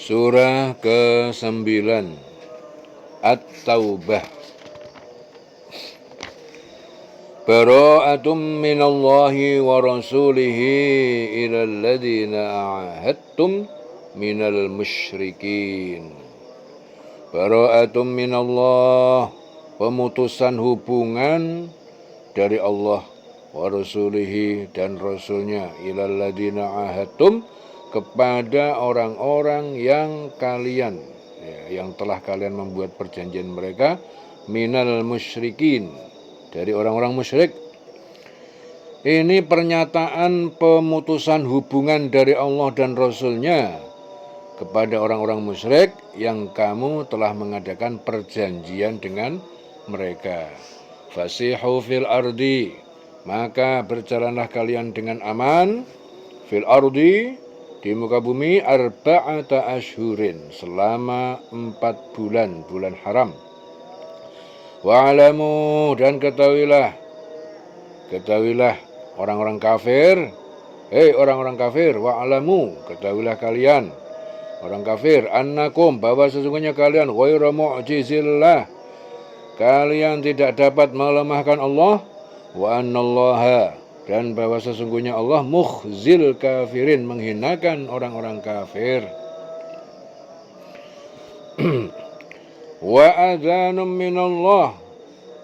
Surah ke-9 At-Taubah. Bara'atum minallahi wa rasulihi ilal ladhina ahadtum minal musyrikin. Bara'atum minallah, pemutusan hubungan dari Allah wa rasulihi dan rasulnya, ilal ladhina ahadtum, kepada orang-orang yang kalian yang telah kalian membuat perjanjian mereka, minal musyrikin, dari orang-orang musyrik. Ini pernyataan pemutusan hubungan dari Allah dan Rasulnya kepada orang-orang musyrik yang kamu telah mengadakan perjanjian dengan mereka. Fasihu fil ardi, maka berjalanlah kalian dengan aman, fil ardi, di muka bumi, arba'ata ashhurin, selama 4 bulan, bulan haram. Wa'alamu, dan ketahuilah orang-orang kafir, orang-orang kafir, wa'alamu, ketahuilah kalian orang kafir, annakum, bahwa sesungguhnya kalian ghairu mu'jizillah, kalian tidak dapat melemahkan Allah, wa annallaha, dan bahwa sesungguhnya Allah mukhzil kafirin, menghinakan orang-orang kafir. Wa adzanum minallah,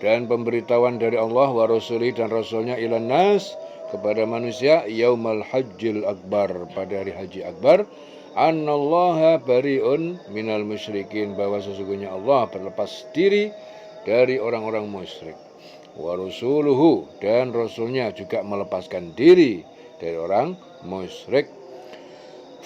dan pemberitahuan dari Allah wa rasuli dan rasulnya, ilan nas, kepada manusia, yaumal hajjil akbar, pada hari haji akbar, annallaha bari'un minal musyrikin, bahwa sesungguhnya Allah berlepas diri dari orang-orang musyrik. Wa rasuluhu, dan rasulnya juga melepaskan diri dari orang musyrik.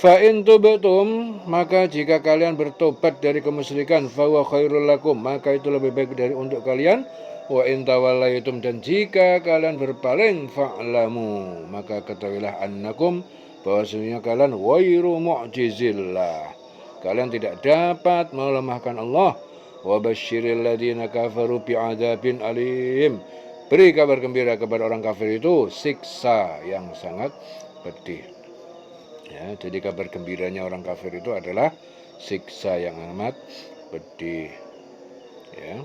Fa in tubtum, maka jika kalian bertobat dari kemusyrikan, fa huwa khairul lakum, maka itu lebih baik dari untuk kalian. Wa in tawallaitum, dan jika kalian berpaling, fa'lamu, maka ketahuilah annakum, bahwa sesungguhnya kalian ghairu mu'jizillah, kalian tidak dapat melemahkan Allah. Wa basyiril ladina kafaru bi'adzabin alim, beri kabar gembira kepada orang kafir itu siksa yang sangat pedih. Ya, jadi kabar gembiranya orang kafir itu adalah siksa yang amat pedih. Ya.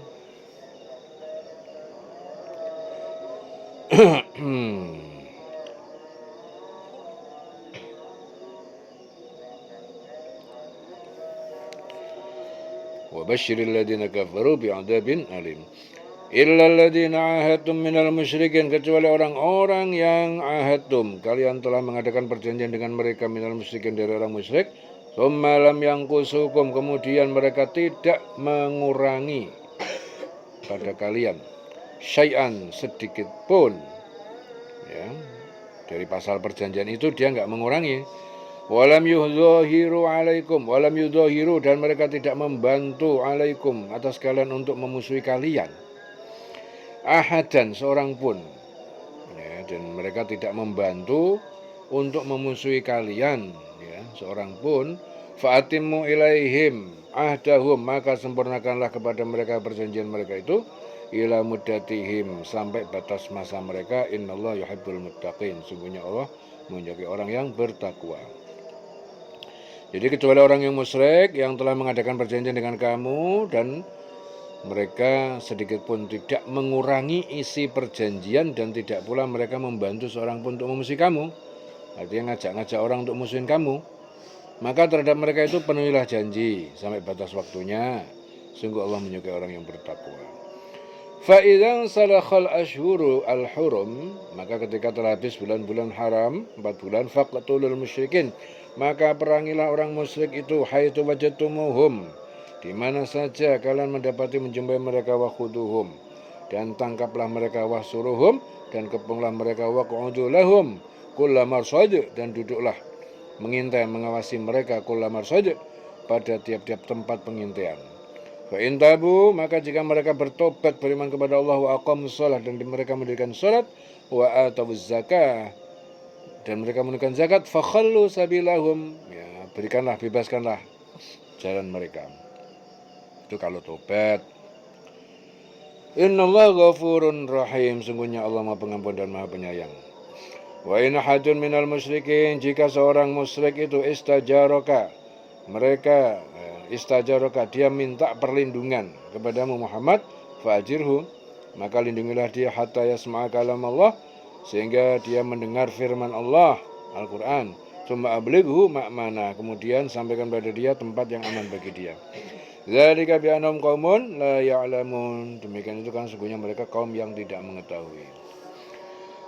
Wa basyiril ladina kafaru bi'adzabin alim. Illal ladina ahadtum minal musyrikin, kecuali orang-orang yang ahadtum, kalian telah mengadakan perjanjian dengan mereka, minal musyrikin, dari orang musyrik. Tsumma lam yanqusukum, kemudian mereka tidak mengurangi pada kalian syai'an, sedikit pun, ya, dari pasal perjanjian itu dia enggak mengurangi. Walam yudhahiru alaikum, walam yudhahiru, dan mereka tidak membantu alaikum, atas kalian, untuk memusuhi kalian, ahadan, seorang pun, ya, dan mereka tidak membantu untuk memusuhi kalian, ya, seorang pun. Fa'atimmu ilaihim ahdahum, maka sempurnakanlah kepada mereka perjanjian mereka itu, ila muddatihim, sampai batas masa mereka. Innallaha yuhibbul muttaqin, sungguhnya Allah menyukai orang yang bertakwa. Jadi kecuali orang yang musyrik yang telah mengadakan perjanjian dengan kamu, dan mereka sedikit pun tidak mengurangi isi perjanjian, dan tidak pula mereka membantu seorang pun untuk memusuhi kamu, artinya ngajak-ngajak orang untuk musuhin kamu, maka terhadap mereka itu penuhilah janji sampai batas waktunya. Sungguh Allah menyukai orang yang bertakwa. Fa idzan salakhal ashhuru al-hurum, maka ketika telah habis bulan-bulan haram, 4 bulan, faqtulul musyrikin, maka perangilah orang musyrik itu, haitsu wajadtumuhum, di mana saja kalian mendapati menjumpai mereka, wakhuduhum, dan tangkaplah mereka, wahsuruhum, dan kepunglah mereka, waq'udu lahum kulla marsad, dan duduklah mengintai, mengawasi mereka, kulla marsad, pada tiap-tiap tempat pengintaian. Fa in tabu, maka jika mereka bertobat, beriman kepada Allah, wa aqamus shalah, dan mereka mendirikan salat, wa atawuz zakah, dan mereka menunaikan zakat, fa khallu sabilahum, ya, berikanlah, bebaskanlah jalan mereka. Itu kalau tobat. Innallaha ghafurun rahim, sungguhnya Allah Maha Pengampun dan Maha Penyayang. Wa in ahadun minal musyrikin, jika seorang musyrik itu istajaraka, mereka istajaraka, dia minta perlindungan kepadamu Muhammad, fa'ajirhu, maka lindungilah dia hatta yasma'a kalam Allah, sehingga dia mendengar firman Allah Al-Quran. Summa ablighu ma'mana, kemudian sampaikan pada dia tempat yang aman bagi dia. Dzalika bi annahum qaumun la ya'lamun, demikian itu kan sesungguhnya mereka kaum yang tidak mengetahui.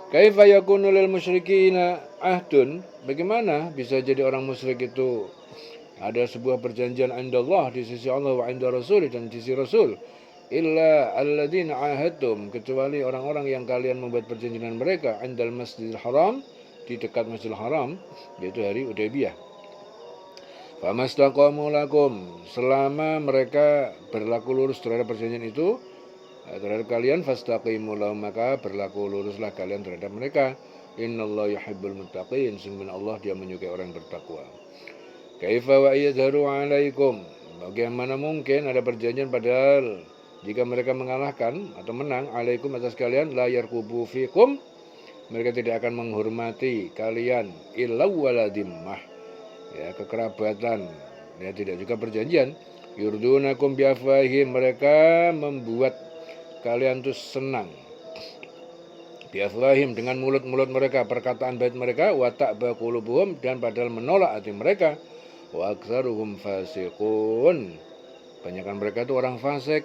Kaifa yakunu lil musyrikina ahdun, bagaimana bisa jadi orang musyrik itu ada sebuah perjanjian indallah di sisi Allah wa inda Rasul dan di sisi Rasul, illa alladzina ahadtum, kecuali orang-orang yang kalian membuat perjanjian mereka indal Masjidil Haram, di dekat Masjidil Haram, yaitu hari Hudaybiyah. Famastaqamu lakum, selama mereka berlaku lurus terhadap perjanjian itu terhadap kalian, fastaqimu lahum, maka berlaku luruslah kalian terhadap mereka. Innallaha yuhibbul muttaqin, sungguh Allah dia menyukai orang yang bertakwa. Kaifa wa yadharu alaikum, bagaimana mungkin ada perjanjian padahal jika mereka mengalahkan atau menang alaikum atas kalian, la yarqubu fikum, mereka tidak akan menghormati kalian, illa wala dimmah, ya, kekerabatan, ya, tidak juga perjanjian. Yurdunakum biafwahihim, mereka membuat kalian tuh senang biafwahihim, dengan mulut-mulut mereka, perkataan baik mereka, wa ta'ba qulubuhum, dan padahal menolak hati mereka, wa aktsaruhum fasiqun, kebanyakan mereka itu orang fasik.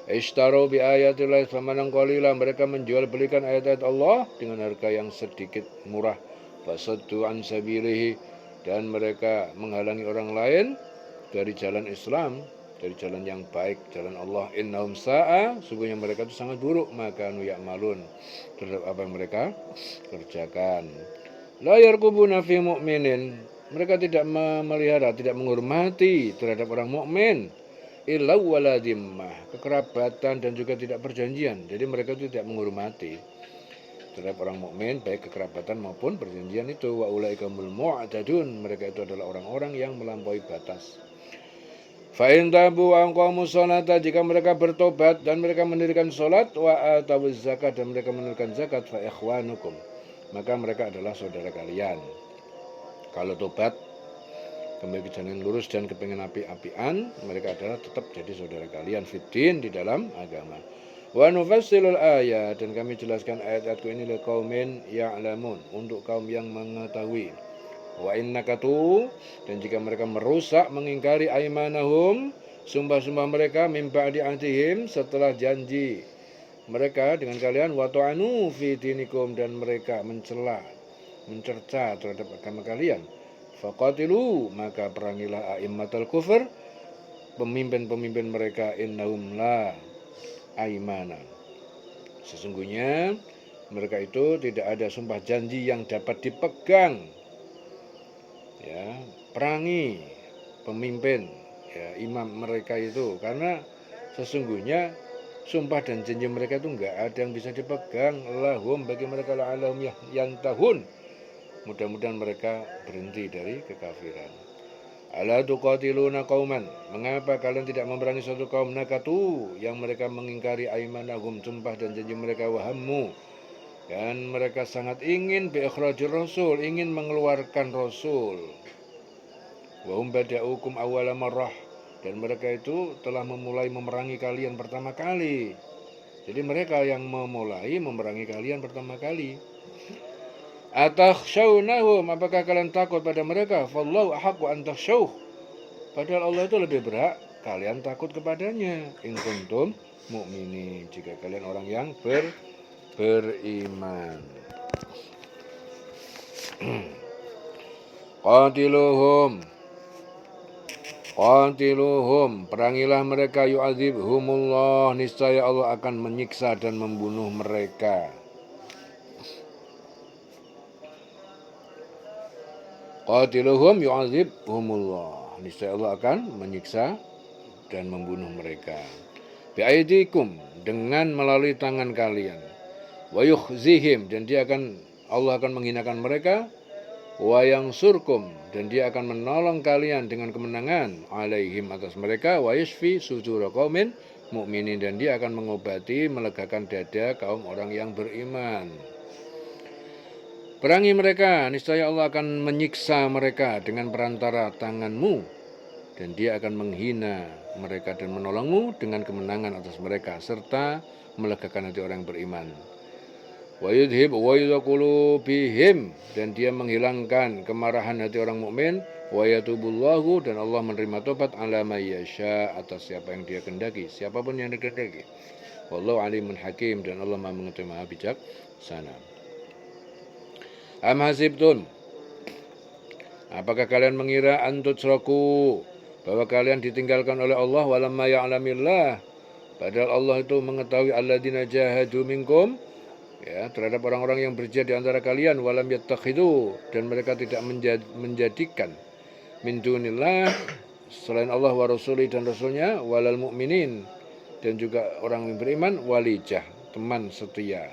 Ishtaru bi ayatillahi tsamanan qalila, mereka menjual belikan ayat-ayat Allah dengan harga yang sedikit murah. Fasaddu an sabilihi, dan mereka menghalangi orang lain dari jalan Islam, dari jalan yang baik, jalan Allah. Innahum sa'a, sungguhnya mereka itu sangat buruk, maka ya'malun, terhadap apa yang mereka kerjakan. La yarqubuna fi mu'minin, mereka tidak memelihara, tidak menghormati terhadap orang mukmin, illa wala dimmah, kekerabatan dan juga tidak perjanjian. Jadi mereka itu tidak menghormati terhadap orang mukmin, baik kekerabatan maupun perjanjian itu. Wa ulaikamul mu'tadun, mereka itu adalah orang-orang yang melampaui batas. Fa in tabu wa aqamu sholata, jika mereka bertobat dan mereka mendirikan salat, wa atawuz zakat, dan mereka menunaikan zakat, fa ikhwanukum, maka mereka adalah saudara kalian. Kalau tobat, kembali ke jalan lurus dan kepengen api-apian, mereka adalah tetap jadi saudara kalian fiddin, di dalam agama. Wa nufassilul ayat, dan kami jelaskan ayat-ayatku ini liqaumin ya'lamun, untuk kaum yang mengetahui. Wa innakatu, dan jika mereka merusak, mengingkari aimanahum, sumpah-sumpah mereka, min ba'di ahdihim, setelah janji mereka dengan kalian, wa ta'anu fi dinikum, dan mereka mencela, mencerca terhadap agama kalian, faqatilu, maka perangilah a'immatal kufur, pemimpin-pemimpin mereka, innahum la aimana, sesungguhnya mereka itu tidak ada sumpah janji yang dapat dipegang. Ya, perangi pemimpin, ya, imam mereka itu, karena sesungguhnya sumpah dan janji mereka itu enggak ada yang bisa dipegang. Lahum, bagi mereka, la'alahum yantahun, mudah-mudahan mereka berhenti dari kekafiran. Ala tuqatiluna qauman, mengapa kalian tidak memerangi suatu kaum, nakatu, yang mereka mengingkari aimanahum, sumpah dan janji mereka, wahammu, dan mereka sangat ingin bi ikhrajir rasul, ingin mengeluarkan rasul, wa hum bada'ukum awwala marrah, dan mereka itu telah memulai memerangi kalian pertama kali. Jadi mereka yang memulai memerangi kalian pertama kali. Atakhshawnahum, apakah kalian takut pada mereka? Fallahu ahaqqu an takhshawh, padahal Allah itu lebih berhak kalian takut kepadanya. In kuntum mu'minin, jika kalian orang yang beriman. Qatiluhum, perangilah mereka, yu'adzibhumullah, niscaya Allah akan menyiksa dan membunuh mereka. Qatiluhum yu'adzibhumullah, niscaya Allah akan menyiksa dan membunuh mereka. Bi'aidikum, dengan melalui tangan kalian. Wa yukhzihim, dan Allah akan menghinakan mereka. Wa yansurkum, dan dia akan menolong kalian dengan kemenangan, alaihim, atas mereka. Wa yashfi sudura qaumin mu'minin, dan dia akan mengobati, melegakan dada kaum orang yang beriman. Perangi mereka, niscaya Allah akan menyiksa mereka dengan perantara tanganmu. dan dia akan menghina mereka dan menolongmu dengan kemenangan atas mereka serta melegakan hati orang yang beriman. Wa yudhib wa qulubihim, dan dia menghilangkan kemarahan hati orang mukmin. Wa yatubullahu, dan Allah menerima tobat ala may yasha, atas siapa yang dia kehendaki, siapapun yang dikehendaki. Wallahu alimun hakim, dan Allah Maha mengetahui, Maha bijaksana. Am hasibtum, apakah kalian mengira antutsraku, bahwa kalian ditinggalkan oleh Allah, walamma ya'lamillah, padahal Allah itu mengetahui alladzina jahadu minkum, ya, terhadap orang-orang yang berjihad di antara kalian, walam yattakhidu, dan mereka tidak menjadikan min dunillah, selain Allah wa rasuli, dan rasulnya, walal mu'minin, dan juga orang yang beriman, walijah, teman setia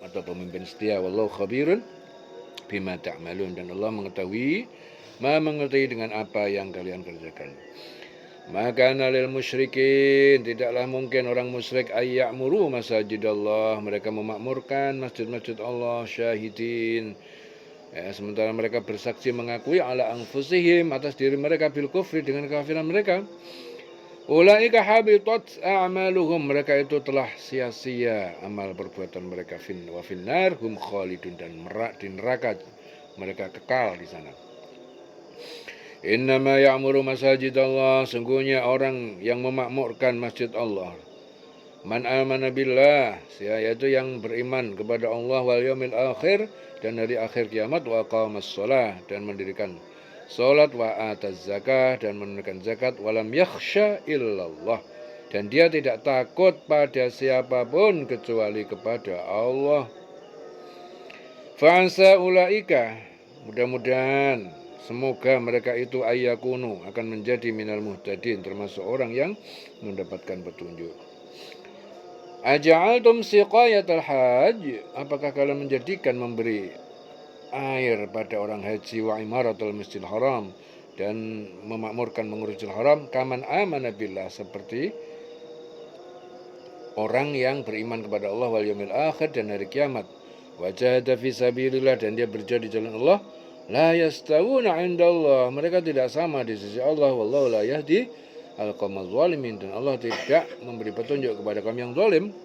atau pemimpin setia. Wallahu khabirun bima ta'malun, dan Allah mengetahui, Maha mengetahui dengan apa yang kalian kerjakan. Maka lil musyrikin, tidaklah mungkin orang musyrik ayya'muru masajidallah, mereka memakmurkan masjid-masjid Allah, syahidin, ya, sementara mereka bersaksi mengakui ala anfusihim, atas diri mereka, bil kufri, dengan kekafiran mereka. Ulaika habitat a'maluhum, mereka itu telah sia-sia amal perbuatan mereka, wa finnar hum khalidun, dan di neraka mereka kekal di sana. Innama ya'muru masajidallah, sungguhnya orang yang memakmurkan masjid Allah, man amana billah, yaitu yang beriman kepada Allah, wal yaumil akhir, dan hari akhir kiamat, wa aqamas shalah, dan mendirikan salat, wa ataz zakah, dan menunaikan zakat, walam yakhsha illallah, dan dia tidak takut pada siapapun kecuali kepada Allah. Fa'ansa ulaika, mudah-mudahan, semoga mereka itu ayyakunu, akan menjadi minal muhtadin, termasuk orang yang mendapatkan petunjuk. Aja'altum siqayatal hajj, apakah kalian menjadikan memberi air pada orang haji, wa imaratul masjidil haram, dan memakmurkan menguruskan haram, kaman amana billah, seperti orang yang beriman kepada Allah wal yaumil akhir, dan hari kiamat, wa jahada fi sabilillah, dan dia berjihad di jalan Allah, la yastawuna indallah, mereka tidak sama di sisi Allah, wallahu la yahdi al-qawmaz zalimin, dan Allah tidak memberi petunjuk kepada kaum yang zalim.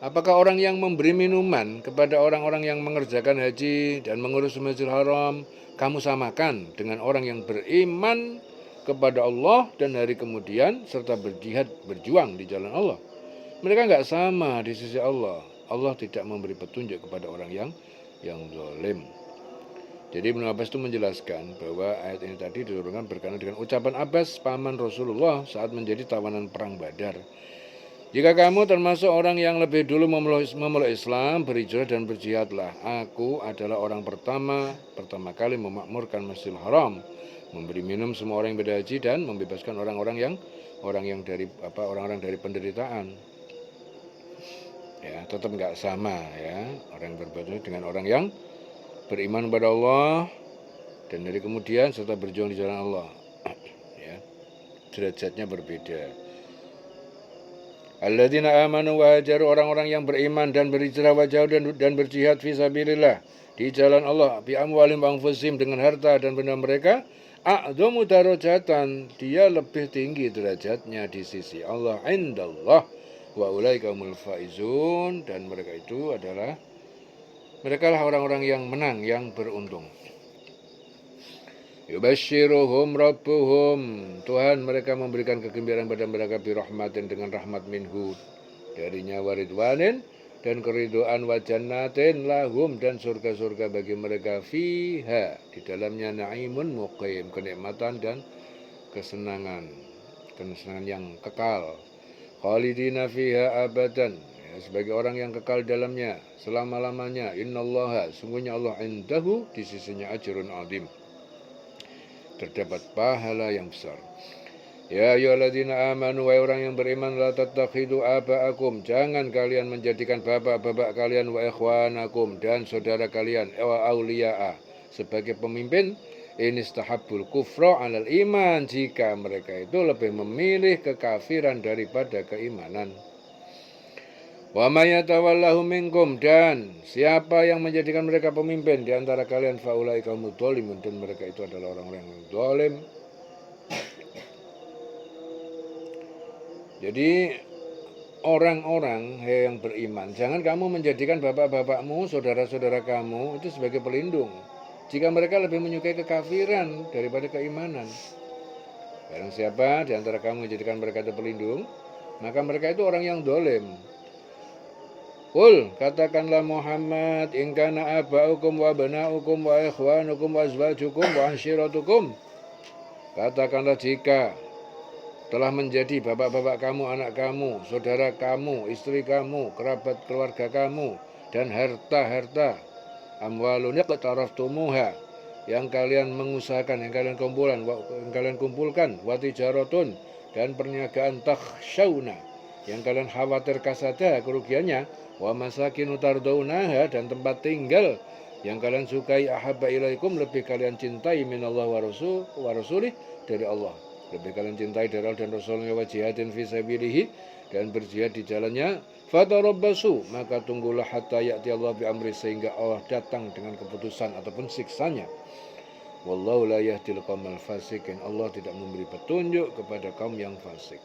Apakah orang yang memberi minuman kepada orang-orang yang mengerjakan haji dan mengurus Masjidil Haram, kamu samakan dengan orang yang beriman kepada Allah dan hari kemudian serta berjihad, berjuang di jalan Allah? Mereka enggak sama di sisi Allah. Allah tidak memberi petunjuk kepada orang yang zalim. Jadi Ibnu Abbas itu menjelaskan bahwa ayat ini tadi diturunkan berkenaan dengan ucapan Abbas, paman Rasulullah, saat menjadi tawanan perang Badar. Jika kamu termasuk orang yang lebih dulu memeluk Islam, berhijrah dan berjihadlah. Aku adalah orang pertama kali memakmurkan Masjidil Haram, memberi minum semua orang yang berhaji, dan membebaskan orang-orang dari penderitaan. Ya, tetap enggak sama ya, orang yang berbuat dengan orang yang beriman kepada Allah dan dari kemudian serta berjuang di jalan Allah. Ya, derajatnya berbeda. Alladzina amanu wa hajaru, orang-orang yang beriman dan berhijrah wa jahadu, dan berjihad fi sabilillah, di jalan Allah, bi amwalim wa anfusihim, dengan harta dan benda mereka, a'dhamu darajatan, dia lebih tinggi derajatnya di sisi Allah, indallah, wa ulaika humul faizun, dan mereka lah orang-orang yang menang, yang beruntung. Yubashiruhum rabbuhum, Tuhan mereka memberikan kegembiraan pada mereka, birahmatin, dengan rahmat minhu, darinya, waridwanin, dan keridhaan, wa jannatin lahum, dan surga-surga bagi mereka, fiha, di dalamnya, na'imun muqim, kenikmatan dan kesenangan yang kekal, khalidina fiha abadan, ya, sebagai orang yang kekal dalamnya selama-lamanya. Innallaha, sungguhnya Allah, indahu, di sisinya, ajrun azim, terdapat pahala yang besar. Ya ayyuhalladzina amanu, wahai orang yang beriman, la tattakhidu aba'akum, jangan kalian menjadikan bapak-bapak kalian, wa ikhwanakum, dan saudara kalian, wa auliya'a, sebagai pemimpin, in istahabbul kufra 'alal iman, jika mereka itu lebih memilih kekafiran daripada keimanan. Wa may yatawallahu minkum, dan siapa yang menjadikan mereka pemimpin di antara kalian faulaika humudz dzalimun, dan mereka itu adalah orang-orang yang zalim. Jadi orang-orang yang beriman, jangan kamu menjadikan bapak-bapakmu, saudara-saudara kamu itu sebagai pelindung jika mereka lebih menyukai kekafiran daripada keimanan. Barang siapa di antara kamu menjadikan mereka itu pelindung, maka mereka itu orang yang zalim. Qul, katakanlah Muhammad, in kana aba'ukum wa abna'ukum wa ikhwanukum wa azwajukum wa ashiratukum. Katakanlah jika telah menjadi bapak-bapak kamu, anak kamu, saudara kamu, istri kamu, kerabat keluarga kamu, dan harta-harta amwalun yaqtaraftumuha, yang kalian mengusahakan, yang kalian kumpulkan, wa tijaratun, dan perniagaan takhshawna, yang kalian khawatir kasada kerugiannya, wa masakinu tardaunaha, dan tempat tinggal yang kalian sukai, ahabba ilaikum, lebih kalian cintai, minallah wa rasulih, dari Allah, lebih kalian cintai dari Allah dan Rasulnya, wa jihadin fi sabilihi, dan berjihad di jalannya, fatarabbasu, maka tunggulah hatta ya'ti Allah bi amri, sehingga Allah datang dengan keputusan ataupun siksanya. Wallahu la yahdil qaumal fasikin, Allah tidak memberi petunjuk kepada kaum yang fasik.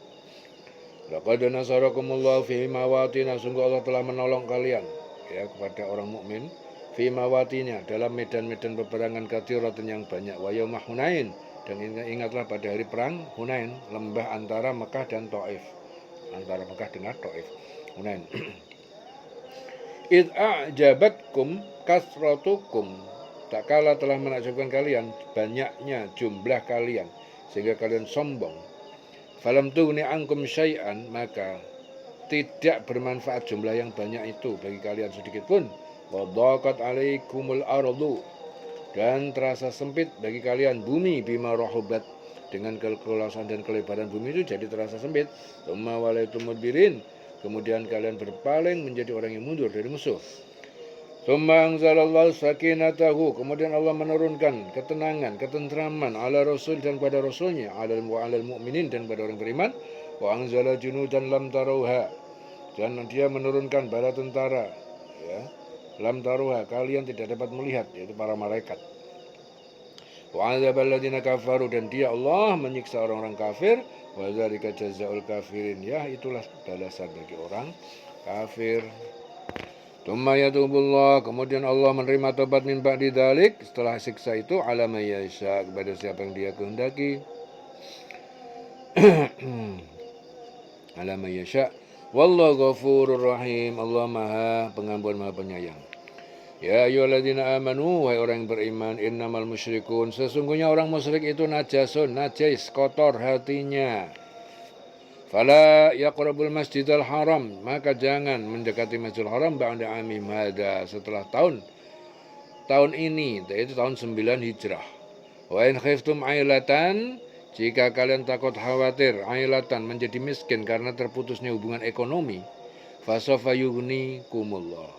Laqad nasarakumullahu fi mawatin, sungguh Allah telah menolong kalian, ya, kepada orang mukmin, fi mawatinya, dalam medan-medan peperangan katsiratin yang banyak, wa yauma Hunain, dan ingatlah pada hari perang Hunain, lembah antara Mekah dan Taif, antara Mekah dengan Taif, Hunain. Id a'jabatkum kasratukum, tak kala telah menakjubkan kalian banyaknya jumlah kalian sehingga kalian sombong. Falam tughni ankum syai'an, maka tidak bermanfaat jumlah yang banyak itu bagi kalian sedikit pun. Wa dhaqat 'alaikumul ardu, dan terasa sempit bagi kalian bumi, bima rahubat, dengan keluasan dan kelebaran bumi itu jadi terasa sempit. Tsumma walaitum mudbirin, kemudian kalian berpaling menjadi orang yang mundur dari musuh. Tsumma anzalallahu sakinatahu, kemudian Allah menurunkan ketenangan, ketentraman, ala rasul, dan pada rasulnya, alal mu'minin, dan pada orang beriman. Wa anzala junudan lam tarauha, dan dia menurunkan bala tentara, ya, lam taruha, kalian tidak dapat melihat, yaitu para malaikat. Wa adzabal ladzina kafaru, dan dia Allah menyiksa orang-orang kafir. Wa dzalika jazaa'ul kafirin, ya, itulah balasan bagi orang kafir. Tsumma yatubullah, kemudian Allah menerima tobat min ba'di dzalik, setelah siksa itu, ala may yasha, kepada siapa yang dia kehendaki. Ala may yasha. Wallahu ghafurur rahim, Allah Maha Pengampun, Maha Penyayang. Ya ayyuhalladzina amanu, wahai orang yang beriman, innamal musyrikun, sesungguhnya orang musyrik itu najasun, najis, kotor hatinya. Fala yaqrabul masjidal haram, maka jangan mendekati Masjidil Haram ba'da amim hada, setelah tahun ini, yaitu tahun 9 Hijrah. Wa in khiftum ailatan, jika kalian takut khawatir, ailatan, menjadi miskin karena terputusnya hubungan ekonomi, fasawfa yughnikumullah,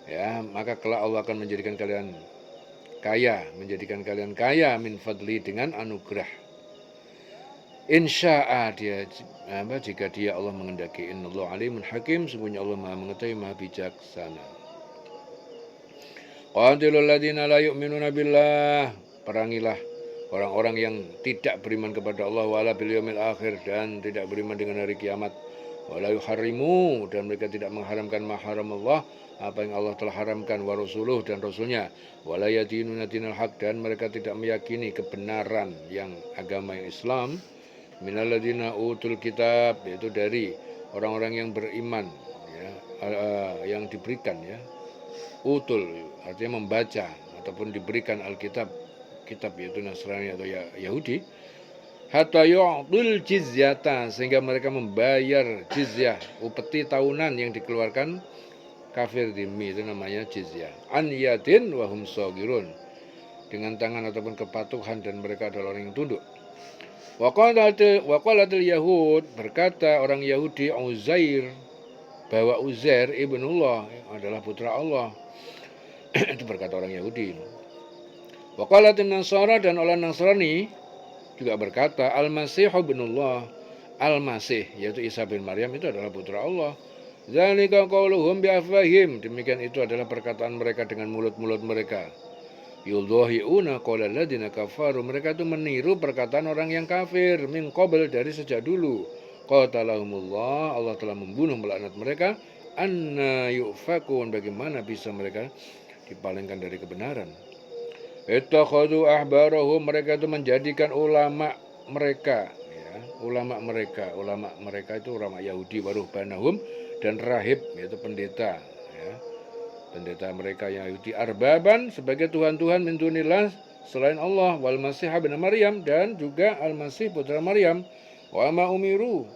ya, maka kelak Allah akan menjadikan kalian kaya, min fadli, dengan anugerah. Insya'a, jika dia Allah mengendaki. Innallaha alimun hakim, sungguhnya Allah Maha mengetahui, Maha bijaksana. Qatilul ladzina la yu'minuna billah, perangilah orang-orang yang tidak beriman kepada Allah, wala bil yaumil akhir, dan tidak beriman dengan hari kiamat, wala yuharrimu, dan mereka tidak mengharamkan ma haramallah, apa yang Allah telah haramkan, wa rasuluh, dan rasulnya, wala yadinuna dinal haq, dan mereka tidak meyakini kebenaran yang agama yang Islam, minalladzina utul kitab, yaitu dari orang-orang yang beriman, ya, yang diberikan, ya, utul artinya membaca ataupun diberikan Alkitab, kitab, yaitu Nasrani atau Yahudi, hatta yu'tul jizyata, sehingga mereka membayar jizyah, upeti tahunan yang dikeluarkan kafir dhimmi, itu namanya jizyah, an yadin wa hum shagirun, dengan tangan ataupun kepatuhan, dan mereka adalah orang yang tunduk. Waqalatil Yahud, berkata orang Yahudi, Uzair, bahwa Uzair ibnullah, adalah putra Allah. Itu berkata orang Yahudi. Waqalatil Nasara, dan orang Nasrani juga berkata, Al-Masih ibnullah, Al-Masih, yaitu Isa bin Maryam, itu adalah putra Allah. Zalika qauluhum biafwahim, demikian itu adalah perkataan mereka dengan mulut-mulut mereka. Yudhahi'una qaulal ladzina kafaru, mereka itu meniru perkataan orang yang kafir min qabl, dari sejak dulu. Qatalahumullah, Allah telah membunuh, melaknat mereka. Anna yufakun, bagaimana bisa mereka dipalingkan dari kebenaran. Ittakhadhu ahbarahum, mereka itu menjadikan ulama mereka, ya, ulama mereka itu ulama Yahudi, waruhbanahum, dan rahib, yaitu pendeta, ya, pendeta mereka yang Yahudi, arbaban, sebagai tuhan-tuhan min dunillah, selain Allah, wal masih ibn Maryam, dan juga al-masih putra Maryam, wa ma umiru,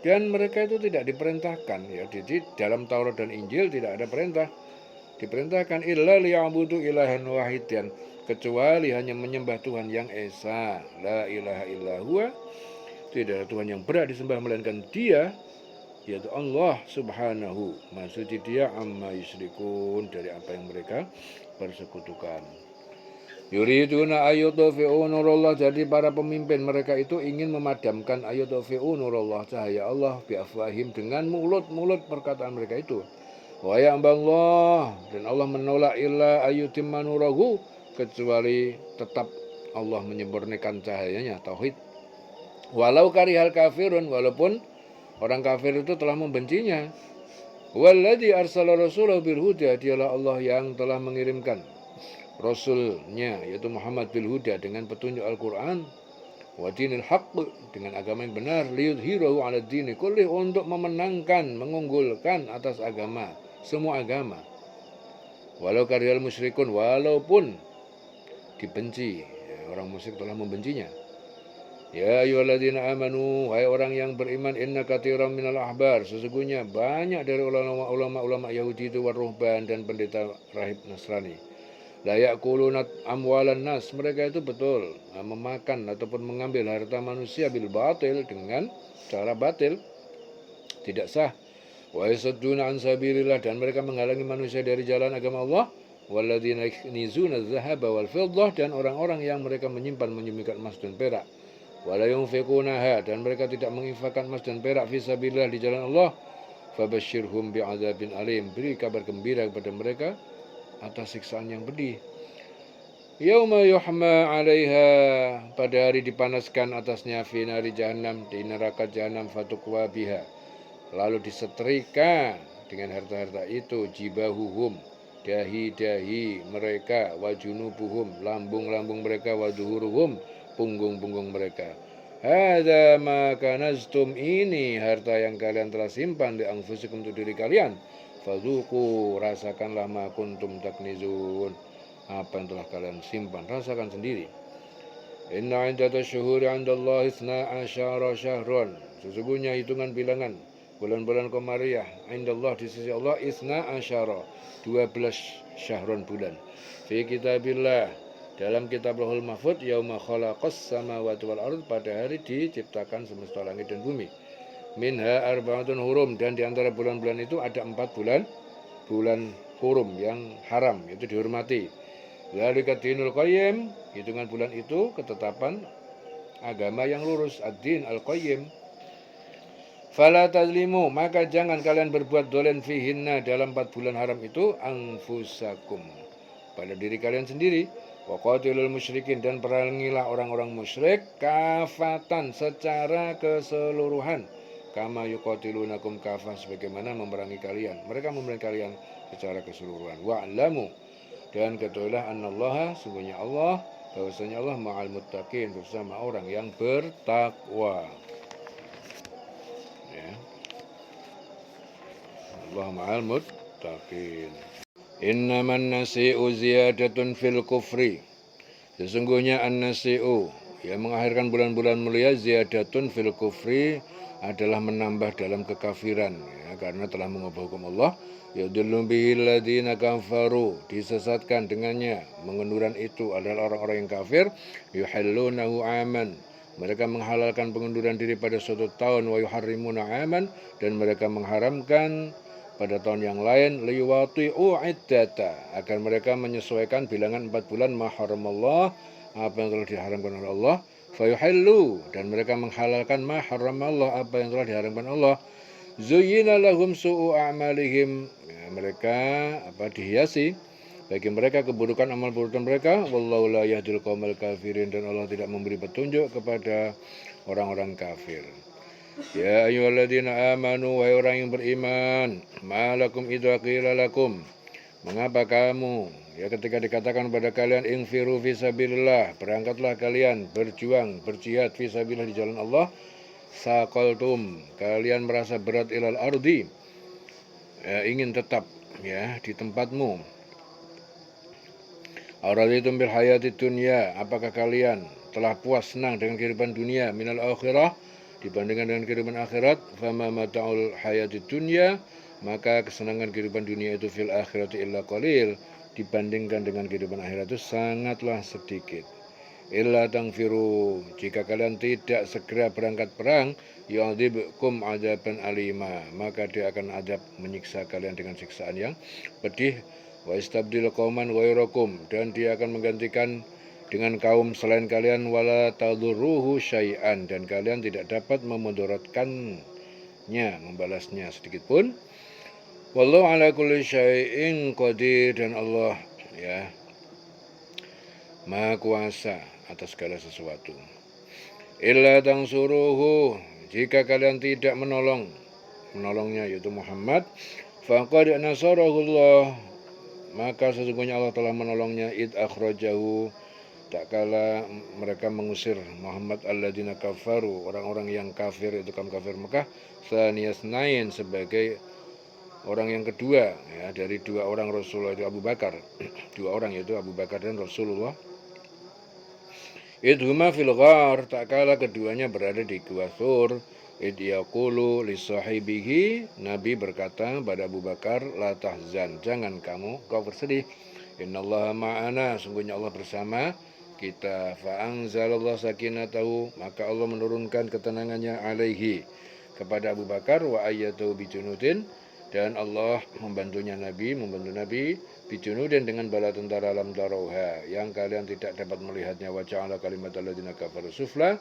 dan mereka itu tidak diperintahkan, ya, jadi dalam Taurat dan Injil tidak ada perintah diperintahkan illa liya'budu ilahan wahidan, kecuali hanya menyembah Tuhan yang esa, la ilaha illa huwa, tidak ada Tuhan yang berhak disembah melainkan Dia, yaitu Allah subhanahu, maksudnya Dia, amma yusyrikun, dari apa yang mereka persekutukan. Yuriduna ayyudfi'u nurullah, jadi para pemimpin mereka itu ingin memadamkan ayyudfi'u nurullah, cahaya Allah, biafwahim, dengan mulut-mulut perkataan mereka itu. Wa ya'ballah, dan Allah menolak illa ayyutimma nurahu, kecuali tetap Allah menyempurnakan cahayanya, tauhid. Walau karihal kafirun, walaupun orang kafir itu telah membencinya. Walladzi arsala rasulahu bil huda, dialah Allah yang telah mengirimkan rasulnya, yaitu Muhammad bil huda, dengan petunjuk Al-Quran, wa dinil haqq, dengan agama yang benar, liyudhhirahu 'ala dini kulli, untuk memenangkan, mengunggulkan atas agama, semua agama. Walau karihal musyrikun, walaupun dibenci, ya, orang musyrik telah membencinya. Ya ayyuhalladzina amanu, wahai orang yang beriman, inna katsiran minal ahbar, sesungguhnya banyak dari ulama Yahudi itu, waruhban, dan pendeta rahib Nasrani, la ya'kuluna amwalan nas, mereka itu betul memakan ataupun mengambil harta manusia bil batil, dengan cara batil, tidak sah. Wa yasudduna an sabilillah, dan mereka menghalangi manusia dari jalan agama Allah. Walladzina yaknizuna adh-dhahaba wal fiddah, dan orang-orang yang mereka menyimpan emas dan perak. Wala yunfiqunaha, dan mereka tidak menginfakkan emas dan perak fi sabilillah, di jalan Allah. Fabasyirhum bi'adzabin alim, beri kabar gembira kepada mereka atas siksaan yang pedih. Yauma yuhma 'alaiha, pada hari dipanaskan atasnya, fi nari jahannam, di neraka jahannam, fatukwa biha, lalu disetrika dengan harta-harta itu, jibahuhum, dahi-dahi mereka, wajunubuhum, lambung-lambung mereka, waduhuruhum, punggung-punggung mereka. Hadza ma kanaztum, ini harta yang kalian telah simpan, di anfusikum, untuk diri kalian. Fadzuqu, rasakanlah, ma kuntum taknizun, apa yang telah kalian simpan, rasakan sendiri. Inna 'iddatash syuhuri 'indallahi 12 syahrun, sesungguhnya hitungan bilangan bulan-bulan qamariyah, indallah, di sisi Allah, 12 syahrun, bulan. Fi kitabillah, dalam kitab Lauhul Mahfuz, yauma khalaqas samawati wal ardh, pada hari diciptakan semesta langit dan bumi. Minha arba'atun hurum, dan di antara bulan-bulan itu ada 4 bulan hurum yang haram, itu dihormati. Dzalika dinul qayyim, hitungan bulan itu ketetapan agama yang lurus, ad-din al-qayyim. Fala tazlimu, maka jangan kalian berbuat dolen fihinna, dalam 4 bulan haram itu, anfusakum, pada diri kalian sendiri. Wa qatilul musyrikin, dan perangilah orang-orang musyrik, kafatan, secara keseluruhan, kama yuqatilunakum kafah, sebagaimana memerangi kalian, mereka memerangi kalian secara keseluruhan. Wa'lamu, dan ketahuilah, annallaha, sungguhnya Allah, bahwasanya Allah ma'al muttaqin, bersama orang yang bertakwa. Allah ma'al muttaqin. Innaman nasi'u ziyadatun fil kufri, sesungguhnya an-nasi'u, yang mengakhirkan bulan-bulan mulia, ziyadatun fil kufri, adalah menambah dalam kekafiran, ya, karena telah mengubah hukum Allah. Yadullu bihil ladzina kafaru, disesatkan dengannya, mengenduran itu adalah orang-orang yang kafir. Yuhallunahu aman, mereka menghalalkan pengunduran diri pada suatu tahun, wa yuharrimuna aman, dan mereka mengharamkan pada tahun yang lain, liwati'u iddata, agar mereka menyesuaikan bilangan 4 bulan, ma haramallah, apa yang telah diharamkan oleh Allah. Fayuhillu, dan mereka menghalalkan ma haramallah, apa yang telah diharamkan Allah. Zuyyina lahum su'u a'malihim. Ya, mereka dihiasi bagi mereka keburukan amal perbuatan mereka. Wallahu la yahdil qaumal kafirin, dan Allah tidak memberi petunjuk kepada orang-orang kafir. Ya ayyuhalladzina amanu, wahai orang yang beriman, malakum idza qila lakum, mengapa kamu ketika dikatakan pada kalian infiru fisabilillah, berangkatlah kalian berjuang berjihad fisabilillah di jalan Allah, saqaltum, kalian merasa berat ilal ardi, ingin tetap di tempatmu. Araditum bil hayati dunya, apakah kalian telah puas senang dengan kehidupan dunia, minal akhirah, dibandingkan dengan kehidupan akhirat. Fama mata'ul hayati dunya, maka kesenangan kehidupan dunia itu fil akhirati illa qalil, dibandingkan dengan kehidupan akhirat itu sangatlah sedikit. Illa tangfiru, jika kalian tidak segera berangkat perang, yu'adzibkum adzaban alima, maka dia akan azab menyiksa kalian dengan siksaan yang pedih. Wa istabdil qauman ghairakum, dan dia akan menggantikan dengan kaum selain kalian, wala tadurruhu syai'an, dan kalian tidak dapat memudaratkannya, membalasnya sedikit pun. Wallahu ala kulli syai'in qadir, dan Allah Maha kuasa atas segala sesuatu. Illa tansuruhu, jika kalian tidak menolongnya yaitu Muhammad, faqad nasarahullah, maka sesungguhnya Allah telah menolongnya. Id akhrajahu, tak kala mereka mengusir Muhammad alladzina kafaru, orang-orang yang kafir, itu kaum kafir Mekah, saniyasnain, sebagai orang yang kedua dari dua orang Rasulullah, itu Abu Bakar. Dua orang yaitu Abu Bakar dan Rasulullah. Idhuma fil ghar, tak kala keduanya berada di Gua Thur. Id yaqulu li sahibihi, Nabi berkata pada Abu Bakar, la tahzan, jangan kau bersedih. Innallaha ma'ana, sungguhnya Allah bersama kita. Fa anzalallahu sakinatahu, maka Allah menurunkan ketenangannya alaihi, kepada Abu Bakar. Wa ayyatuhu bijunudin, dan Allah membantu Nabi bijunudin, dengan bala tentara lam tarauha, yang kalian tidak dapat melihatnya. Wa ja'ala kalimatal ladzina kafaru sufla,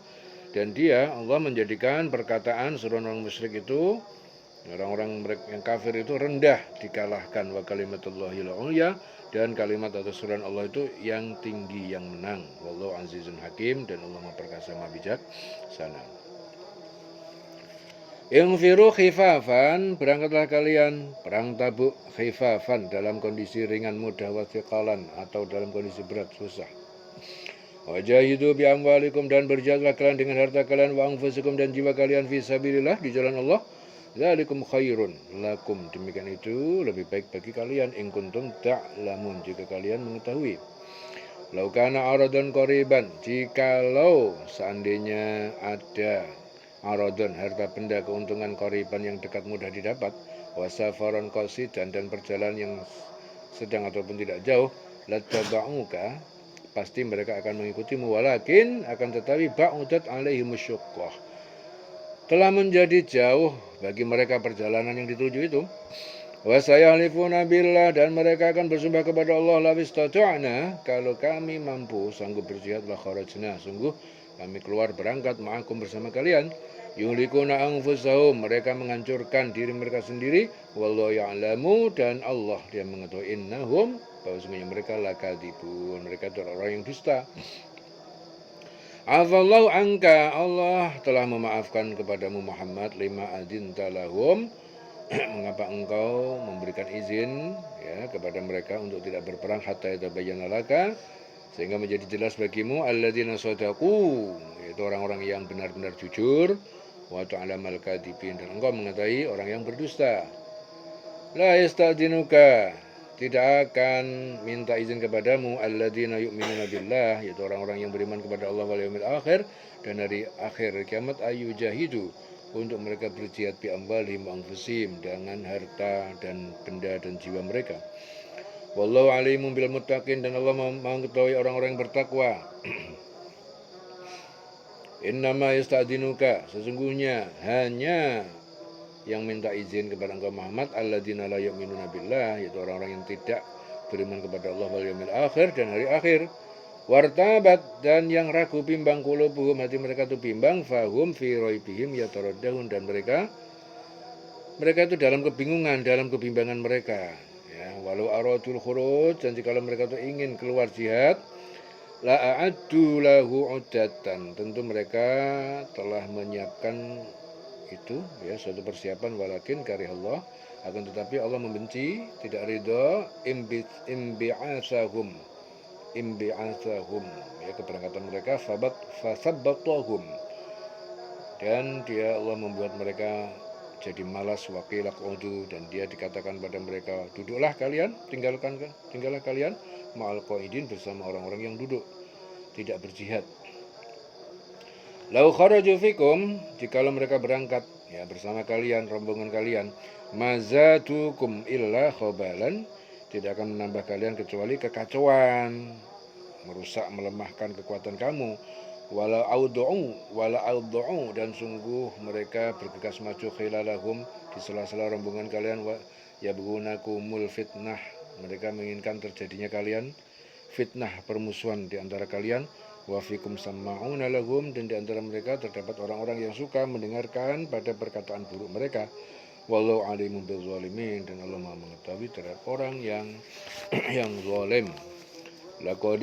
dan dia Allah menjadikan perkataan seluruh orang musyrik itu, orang-orang yang kafir itu rendah, dikalahkan. Wa kalimatullahil ulya, dan kalimat atau suruhan Allah itu yang tinggi, yang menang. Wallahu azizun hakim, dan Allah Maha perkasa, Maha bijaksana. Infiru khifafan, berangkatlah kalian perang Tabuk khifafan, dalam kondisi ringan, mudah, wa thiqalan, atau dalam kondisi berat, susah. Wajahidu bi amwalikum, dan berjihadlah kalian dengan harta kalian, wa anfusikum, dan jiwa kalian, fi sabilillah, di jalan Allah. Dzalikum khairun lakum, demikian itu lebih baik bagi kalian, in kuntum ta'lamun, jika kalian mengetahui. Lau kana aradan qariban, jikalau seandainya ada aradun, harta benda, keuntungan, qariban, yang dekat, mudah didapat, wasafaron qasidan, dan perjalanan yang sedang ataupun tidak jauh, lattaba'uka, pasti mereka akan mengikutimu. Walakin, akan tetapi, ba'udat alaihimus syuqqah, telah menjadi jauh bagi mereka perjalanan yang dituju itu. Wa sayahlifuna billah, dan mereka akan bersumpah kepada Allah, la istata'na, kalau kami mampu sanggup berjihad, la kharajna, sungguh kami keluar berangkat ma'akum, bersama kalian. Yuhlikuna anfusahum, mereka menghancurkan diri mereka sendiri. Wallahu ya'lamu, dan Allah dia mengetahui, innahum, bahwa sungguhnya mereka lakadzibun, mereka itu orang yang dusta. Afallahu anka, Allah telah memaafkan kepadamu Muhammad, lima adzinta lahum, mengapa engkau memberikan izin kepada mereka untuk tidak berperang, hatta yatabayyana laka, sehingga menjadi jelas bagimu, alladzina shadaqu, yaitu orang-orang yang benar-benar jujur, wa ta'lamal kadzibin, dan engkau mengetahui orang yang berdusta. La yasta'dzinuka, tidak akan minta izin kepadamu, alladzina yu'minuna billah, yaitu orang-orang yang beriman kepada Allah wal yaumil akhir, dan hari akhir kiamat, ayyujahidu, untuk mereka berjihad, bi amwalihim wa anfusihim, dengan harta dan benda dan jiwa mereka. Wallahu alimun bil muttaqin, dan Allah mengetahui orang-orang yang bertakwa. Innama yasta'dzinuka, sesungguhnya hanya yang minta izin kepada engkau Muhammad, alladzina la yu'minuna billah, yaitu orang-orang yang tidak beriman kepada Allah wal yaumil akhir, dan hari akhir. Wartabat, dan yang ragu, bimbang, qulubuhum, hati mereka itu bimbang, fahum fi raibihim yataraddahun, dan mereka mereka itu dalam kebingungan, dalam kebimbangan mereka. Ya, walau aradul khuruj, dan jika mereka itu ingin keluar jihad, la a'addu lahu uddatan, tentu mereka telah menyiapkan itu, ya, suatu persiapan. Walakin karihallah, akan tetapi Allah membenci, tidak ridho, imbi'asahum, ya, keberangkatan mereka, fasabbatahum, dan dia Allah membuat mereka jadi malas, waqila qudu, dan dia dikatakan pada mereka, duduklah kalian, tinggallah kalian ma'al qaidin, bersama orang-orang yang duduk, tidak berjihad. Lau kharaju fikum, jikalau mereka berangkat, ya, bersama kalian, rombongan kalian, mazadukum illa khobalan, tidak akan menambah kalian kecuali kekacauan, merusak, melemahkan kekuatan kamu. Wala audu'u, dan sungguh mereka bergegas maju khilalahum, di sela-sela rombongan kalian, wa yabghunakumul fitnah, mereka menginginkan terjadinya kalian fitnah, permusuhan di antara kalian. Wa fikum samma'una lahum, dan di antara mereka terdapat orang-orang yang suka mendengarkan pada perkataan buruk mereka. Wallahu alimun bizzalimin, dan Allah Maha mengetahui terhadap orang yang yang zalim. Laqad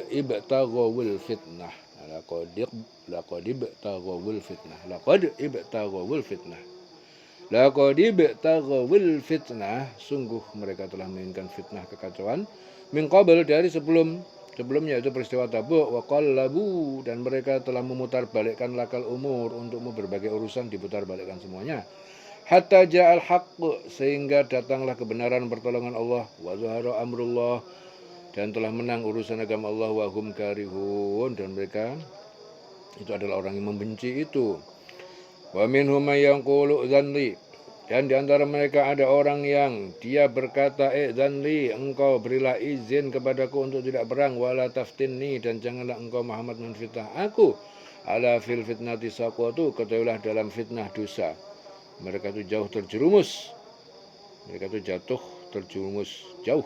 ibtaghawul fitnah. Laqad ibtaghawul fitnah, sungguh mereka telah menginginkan fitnah, kekacauan, min qabl, dari sebelumnya, itu peristiwa Tabuk, wa qallabu, dan mereka telah memutarbalikkan lakal umur, untuk berbagai urusan diputarbalikkan semuanya. Hatta ja'al haqq, sehingga datanglah kebenaran, pertolongan Allah, wa zahara amrullah, dan telah menang urusan agama Allah, wa hum karihun, dan mereka itu adalah orang yang membenci itu. Wa minhum may yaqulu dzanli, dan di antara mereka ada orang yang dia berkata, dzanli, engkau berilah izin kepadaku untuk tidak perang, wala taftinni, dan janganlah engkau Muhammad menfitnah aku, ala fil fitnati saqatu, ketahuilah dalam fitnah dosa mereka itu jauh terjerumus, mereka itu jatuh terjerumus jauh,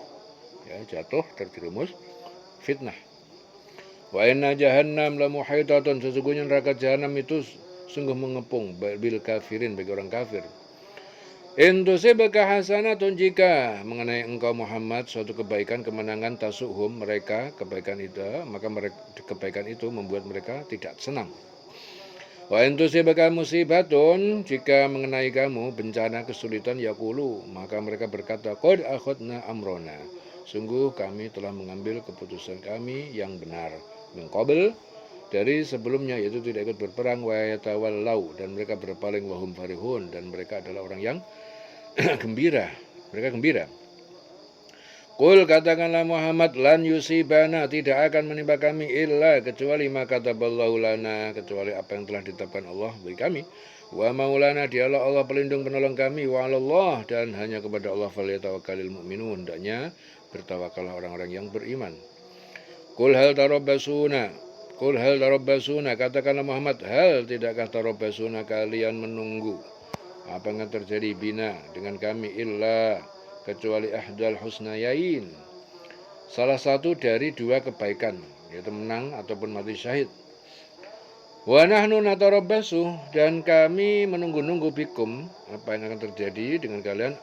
ya, jatuh terjerumus fitnah. Wa inna jahannam la muhitatun, sesungguhnya neraka jahanam itu sungguh mengepung bil kafirin, bagi orang kafir. In tusibka hasanatun, jika mengenai engkau Muhammad suatu kebaikan, kemenangan, tasuhum, mereka kebaikan itu, maka kebaikan itu membuat mereka tidak senang. Wa in tusibka musibatun, jika mengenai kamu bencana, kesulitan, yaqulu, maka mereka berkata, qad akhadna amrona, sungguh kami telah mengambil keputusan kami yang benar, min qabl, dari sebelumnya, yaitu tidak ikut berperang, wa yatawallau, dan mereka berpaling, wahum farihun, dan mereka adalah orang yang gembira, mereka gembira. Qul, katakanlah Muhammad, lan yusibana, tidak akan menimpa kami illa, kecuali ma kataballahu lana, kecuali apa yang telah ditetapkan Allah bagi kami. Wa maulana, dialah Allah pelindung penolong kami, wa 'alallah, dan hanya kepada Allah falyatawakkalul mu'minun, hendaknya bertawakallah orang-orang yang beriman. Qul hal tarabbasuna, katakanlah Muhammad, hal tidakkah tarabbasuna, kalian menunggu apa yang terjadi bina, dengan kami, illa, kecuali ahdal husnayain, salah satu dari dua kebaikan, yaitu menang ataupun mati syahid. Wa nahnu natarabbasu, dan kami menunggu-nunggu bikum, apa yang akan terjadi dengan kalian,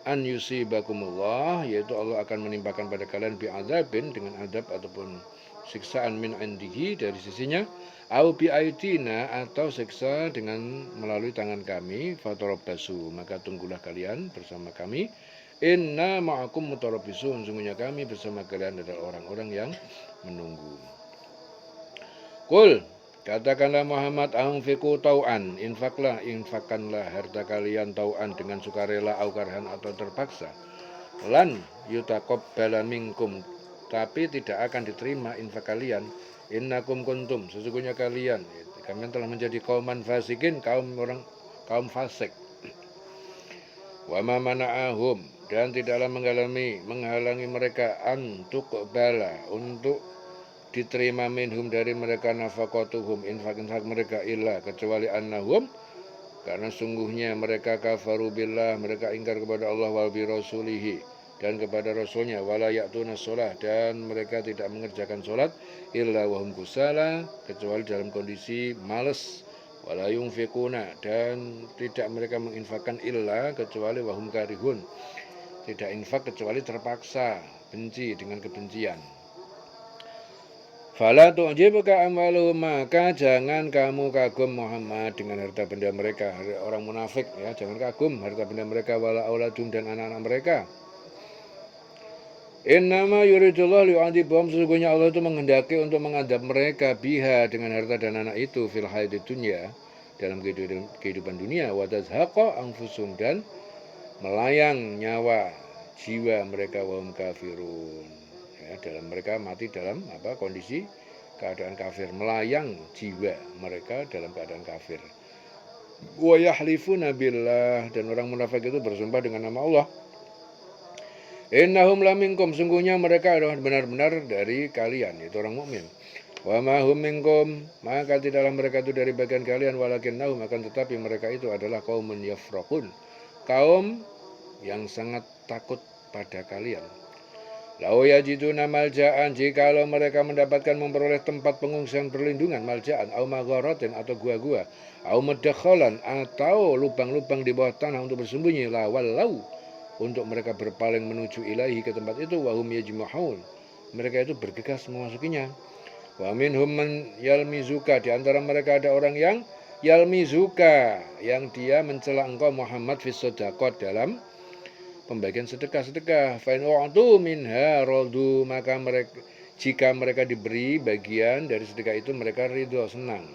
an yusibakumullah, yaitu Allah akan menimpakan pada kalian bi'adzabin, dengan adab ataupun siksaan, min indihi, dari sisinya, au bi'aidina, atau siksa dengan melalui tangan kami, fatarabbasu, maka tunggulah kalian bersama kami, inna ma'akum mutarabbisun, sungguhnya kami bersama kalian adalah orang-orang yang menunggu. Qul, katakanlah Muhammad, anfiqu tau'an, infakkanlah harta kalian, tau'an, dengan sukarela, au karhan, atau terpaksa, lan yutaqabbala minkum, tapi tidak akan diterima infak kalian, innakum kuntum, sesungguhnya kalian telah menjadi kauman fasikin, kaum fasik. Wa ma mana'ahum, dan tidaklah menghalangi mereka, antuk bala, untuk diterima, minhum, dari mereka, nafaqatuhum, infak mereka, illa, kecuali annahum, karena sungguhnya mereka kafaru billah, mereka ingkar kepada Allah, wa bi rasulihi, dan kepada rasulnya, wala ya'tuna sholat, dan mereka tidak mengerjakan sholat, illa wahum kusala, kecuali dalam kondisi malas, wala yunfiquna, dan tidak mereka menginfakkan illa kecuali wahum karihun, tidak infak kecuali terpaksa, benci dengan kebencian. Fala tu'jibuka amwaluhum, maka jangan kamu kagum Muhammad dengan harta benda mereka. Orang munafik ya, jangan kagum harta benda mereka, wala auladum, dan anak-anak mereka. Innama yuridullah li'adibahum, sesungguhnya Allah itu menghendaki untuk mengadab mereka biha, dengan harta dan anak itu, fil hayatid dunya, dalam kehidupan dunia, wa tazhaqa anfusum, dan melayang nyawa jiwa mereka, wahum kafirun, ya, dalam mereka mati dalam kondisi keadaan kafir, melayang jiwa mereka dalam keadaan kafir. Wa yahlifuna billah, dan orang munafik itu bersumpah dengan nama Allah. Innahum laminkum, sungguhnya mereka adalah benar-benar dari kalian, itu orang mukmin. Wa ma hum minkum, maka tidaklah mereka itu dari bagian kalian, walakinnahum, akan tetapi mereka itu adalah qaumun yafraqun, kaum yang sangat takut pada kalian. Lau yajiduna malja'an, jikalau mereka mendapatkan memperoleh tempat pengungsian perlindungan, malja'an, au magharatin, atau gua-gua, au madakhalan, atau lubang-lubang di bawah tanah untuk bersembunyi, la wallau, untuk mereka berpaling menuju ilahi, ke tempat itu, wahum yajmahun, mereka itu bergegas memasukinya. Wa minhum man yalmizuka, di antara mereka ada orang yang yalmizuka, yang dia mencela engkau Muhammad fis shadaqat, dalam pembagian sedekah-sedekah. Fa in u'tu minha radu, maka mereka, jika mereka diberi bagian dari sedekah itu, mereka ridho, senang.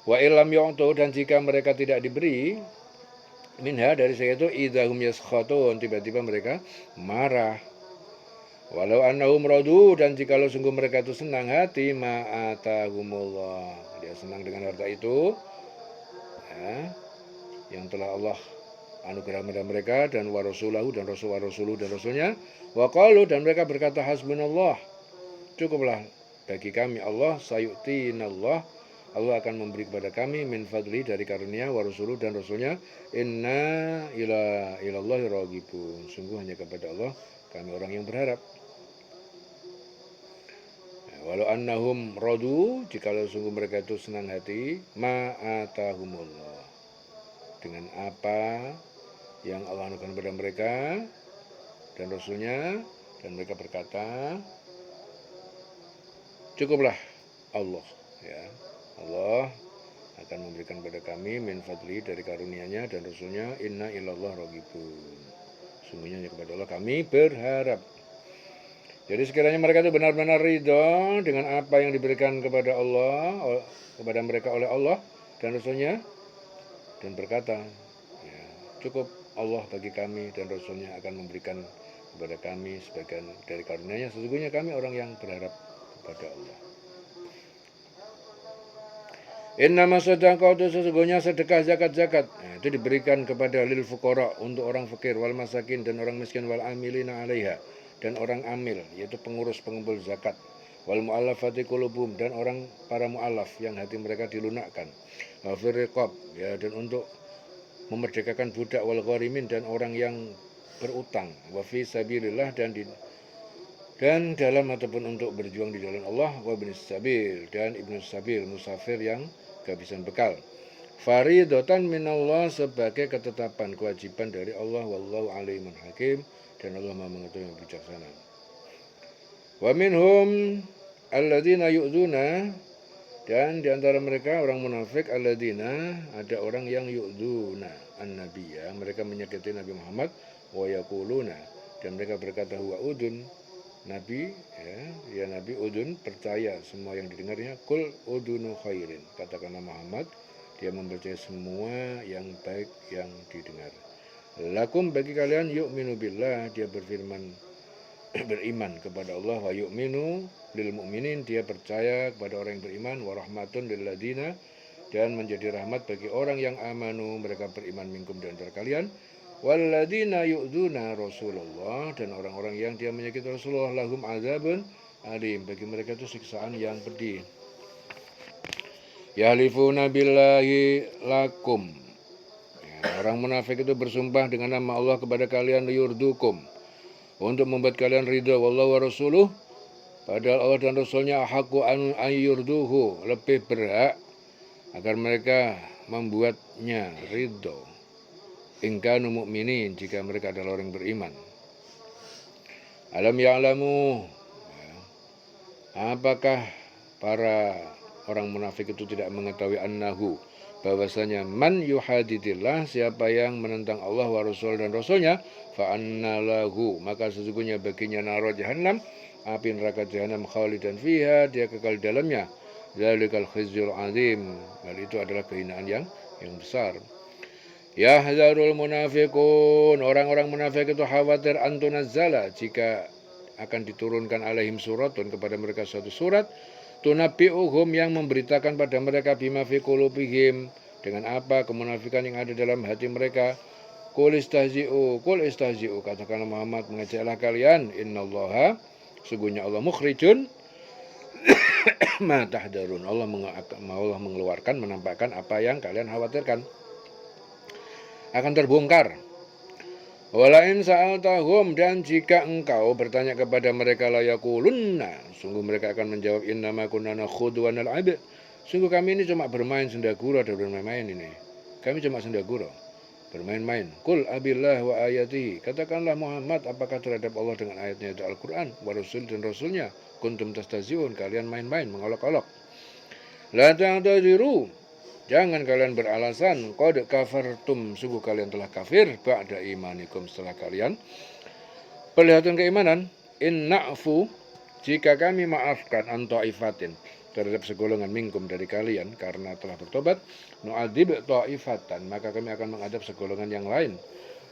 Wa illam yu'tu, dan jika mereka tidak diberi minha dari saya itu, idahum yaskhatun, tiba-tiba mereka marah. Walau annahum radu, dan jikalau sungguh mereka itu senang hati, ma'atahumullah, dia senang dengan harta itu ya, yang telah Allah anugerah kepada mereka, dan warasulahu, dan rasuluh dan rasulnya, waqalu, dan mereka berkata, hasbunallah, cukuplah bagi kami Allah, sayu'tinallah, Allah akan memberi kepada kami, min fadli, dari karunia, warasuluh, dan rasulnya, inna ilallahi raghibun, sungguh hanya kepada Allah kami orang yang berharap. Walau annahum radu, jikalau sungguh mereka itu senang hati, ma'atahumullah, dengan apa yang Allah anugerahkan kepada mereka dan rasulnya, dan mereka berkata, cukuplah Allah, ya, Allah akan memberikan kepada kami min fadli, dari karunia-Nya dan rasulnya, inna ilallah raghibun, sungguhnya kepada Allah kami berharap. Jadi sekiranya mereka itu benar-benar ridho dengan apa yang diberikan kepada Allah, kepada mereka oleh Allah dan rasulnya, dan berkata, ya, cukup Allah bagi kami dan rasulnya akan memberikan kepada kami sebagian dari karunia-Nya, sesungguhnya kami orang yang berharap kepada Allah. Innama shadaqatu, sesungguhnya sedekah, zakat-zakat, itu diberikan kepada lil fuqara, untuk orang fakir, wal masakin, dan orang miskin, wal amilina 'alaiha, dan orang amil, yaitu pengurus pengumpul zakat, wal mu'allafati qulubuhum, dan orang para mu'allaf yang hati mereka dilunakkan, wa fir riqab, ya, dan untuk memerdekakan budak, wal gharimin, dan orang yang berutang, wa fi sabilillah, dan dalam ataupun untuk berjuang di jalan Allah, wa ibnis sabil, dan ibnus sabil, musafir yang kehabisan bekal. Faridatan minallah, sebagai ketetapan kewajiban dari Allah, wallahu alimun hakim, dan Allah Maha mengetahui yang bijaksana. Wa minhum alladzina yu'dzuna, dan di antara mereka orang munafik, alladzina, ada orang yang yu'dzuna an-nabiyya, mereka menyakiti Nabi Muhammad, wa yaquluna, dan mereka berkata, huwa udun, Nabi, ya Nabi, udun, percaya semua yang didengarnya, kul udunu khairin, katakanlah Muhammad, dia mempercayai semua yang baik yang didengar. Lakum, bagi kalian, yu'minu billah, dia berfirman, beriman kepada Allah, wa yu'minu lil mu'minin, dia percaya kepada orang yang beriman, wa rahmatun lil ladina, dan menjadi rahmat bagi orang yang amanu, mereka beriman, minkum, di antara kalian, walladzina yu'dzuna Rasulullah, dan orang-orang yang dia menyakiti Rasulullah, lahum azabun alim, bagi mereka itu siksaan yang pedih. Yahlifuna billahi lakum, ya, orang munafik itu bersumpah dengan nama Allah kepada kalian, liyurdukum, untuk membuat kalian ridha, wallahu wa rasuluh, padahal Allah dan Rasulnya haqqu an yurduhu, lebih berhak agar mereka membuatnya ridho. In kanu mu'minin, jika mereka adalah orang beriman. Alam ya'lamu, apakah para orang munafik itu tidak mengetahui annahu, bahwasanya man yuhadidillah, siapa yang menentang Allah wa Rasul dan Rasulnya, fa anna lahu, maka sesungguhnya baginya naro jahannam, api neraka jahannam, khalidan fiha, dia kekal di dalamnya. Zalikal khizyul azim, hal itu adalah kehinaan yang besar. Yahzarul munafiqun, orang-orang munafik itu khawatir antunazzala, jika akan diturunkan alaihim suratun, kepada mereka suatu surat, tunabbi'uhum, yang memberitakan pada mereka, bima fi qulubihim, dengan apa kemunafikan yang ada dalam hati mereka. Qul istahzi'u, katakanlah Muhammad, mengejaklah kalian, innallaha, sungguhnya Allah mukhrijun ma tahdarun, Allah mengeluarkan, menampakkan apa yang kalian khawatirkan akan terbongkar. Walain sa'altahum, dan jika engkau bertanya kepada mereka, la yaqulunna, sungguh mereka akan menjawab, innama kunna nakhudhu wa nal'ab, sungguh kami ini cuma bermain sendagura dan bermain-main ini. Kami cuma sendagura, bermain-main. Qul abillah wa ayatihi, katakanlah Muhammad, apakah terhadap Allah dengan ayatnya itu Al-Quran, wa rasul dan rasulnya, kuntum tastaziun, kalian main-main, mengolok-olok. La ta'tadiru, jangan kalian beralasan, qad kafartum, sungguh kalian telah kafir, ba'da imanikum, setelah kalian perlihatkan keimanan. In na'fu, jika kami maafkan, an ta'ifatin, terhadap segolongan minkum dari kalian, karena telah bertobat, nu'adzib ta'ifatan, maka kami akan mengadab segolongan yang lain.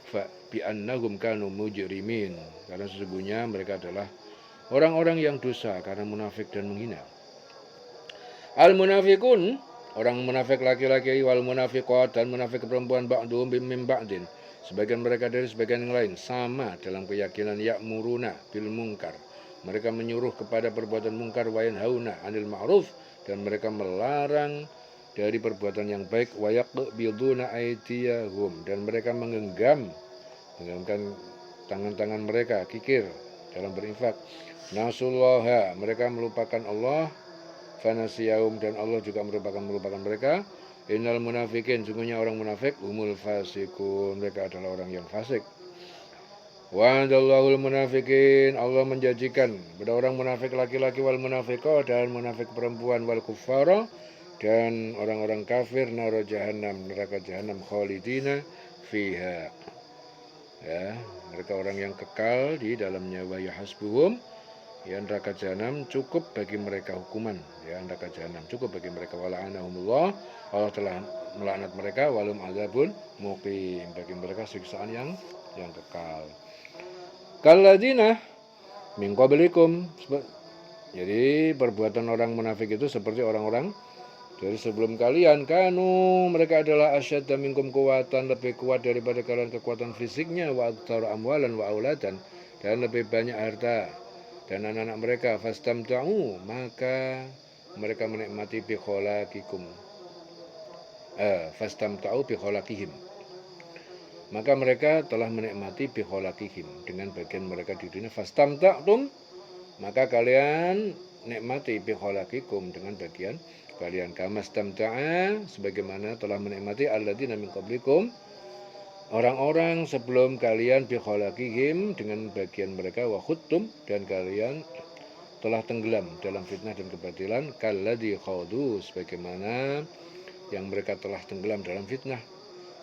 Fa bi'annahum kanu mujrimin, karena sesungguhnya mereka adalah orang-orang yang dosa karena munafik dan menghina. Al-munafiqun, orang munafik laki-laki, wal munafiqat, dan munafik perempuan, ba'duhum min ba'din, sebagian mereka dari sebagian yang lain, sama dalam keyakinan, ya'muruna bil munkar, mereka menyuruh kepada perbuatan mungkar, wa yanhauna 'anil ma'ruf, dan mereka melarang dari perbuatan yang baik, wa yaqbiduna aydiyahum, dan mereka menggenggam tangan-tangan mereka, kikir dalam berinfak. Nasullaha, mereka melupakan Allah, fanasiyahum, dan Allah juga melupakan mereka. Innal munafikin, sungguhnya orang munafik, humul fasikun, mereka adalah orang yang fasik. Wa'adallahul munafikin, Allah menjanjikan pada orang munafik laki-laki, wal munafiqah, dan munafik perempuan, wal kuffara, dan orang-orang kafir, naro jahannam, neraka jahannam, khalidina fiha, ya, mereka orang yang kekal di dalamnya. Wa yahasbuhum, ya, neraka jahanam cukup bagi mereka hukuman, ya, neraka jahanam cukup bagi mereka. Wala'anahumullah, Allah telah melaknat mereka. Walum azabun muqim, bagi mereka siksaan yang kekal. Kalladzina min qablikum, jadi perbuatan orang munafik itu seperti orang-orang dari sebelum kalian. Kanu, mereka adalah asyadda minkum kuwatan, lebih kuat daripada kalian kekuatan fisiknya, wa aktsara amwalan wa auladan, dan lebih banyak harta dan anak-anak mereka. Fastamta'u, maka mereka menikmati bi khalaqikum, fastamta'u bi khalaqihim, maka mereka telah menikmati bi khalaqihim, dengan bagian mereka di dunia. Fastamta'tum, maka kalian nikmati bi khalaqikum, dengan bagian kalian. Kama stamta'a, sebagaimana telah menikmati alladzina min qablikum, orang-orang sebelum kalian, bi khalaqihim, dengan bagian mereka. Wa khuttum, dan kalian telah tenggelam dalam fitnah dan kebatilan. Kalladzi khadu, sebagaimana yang mereka telah tenggelam dalam fitnah.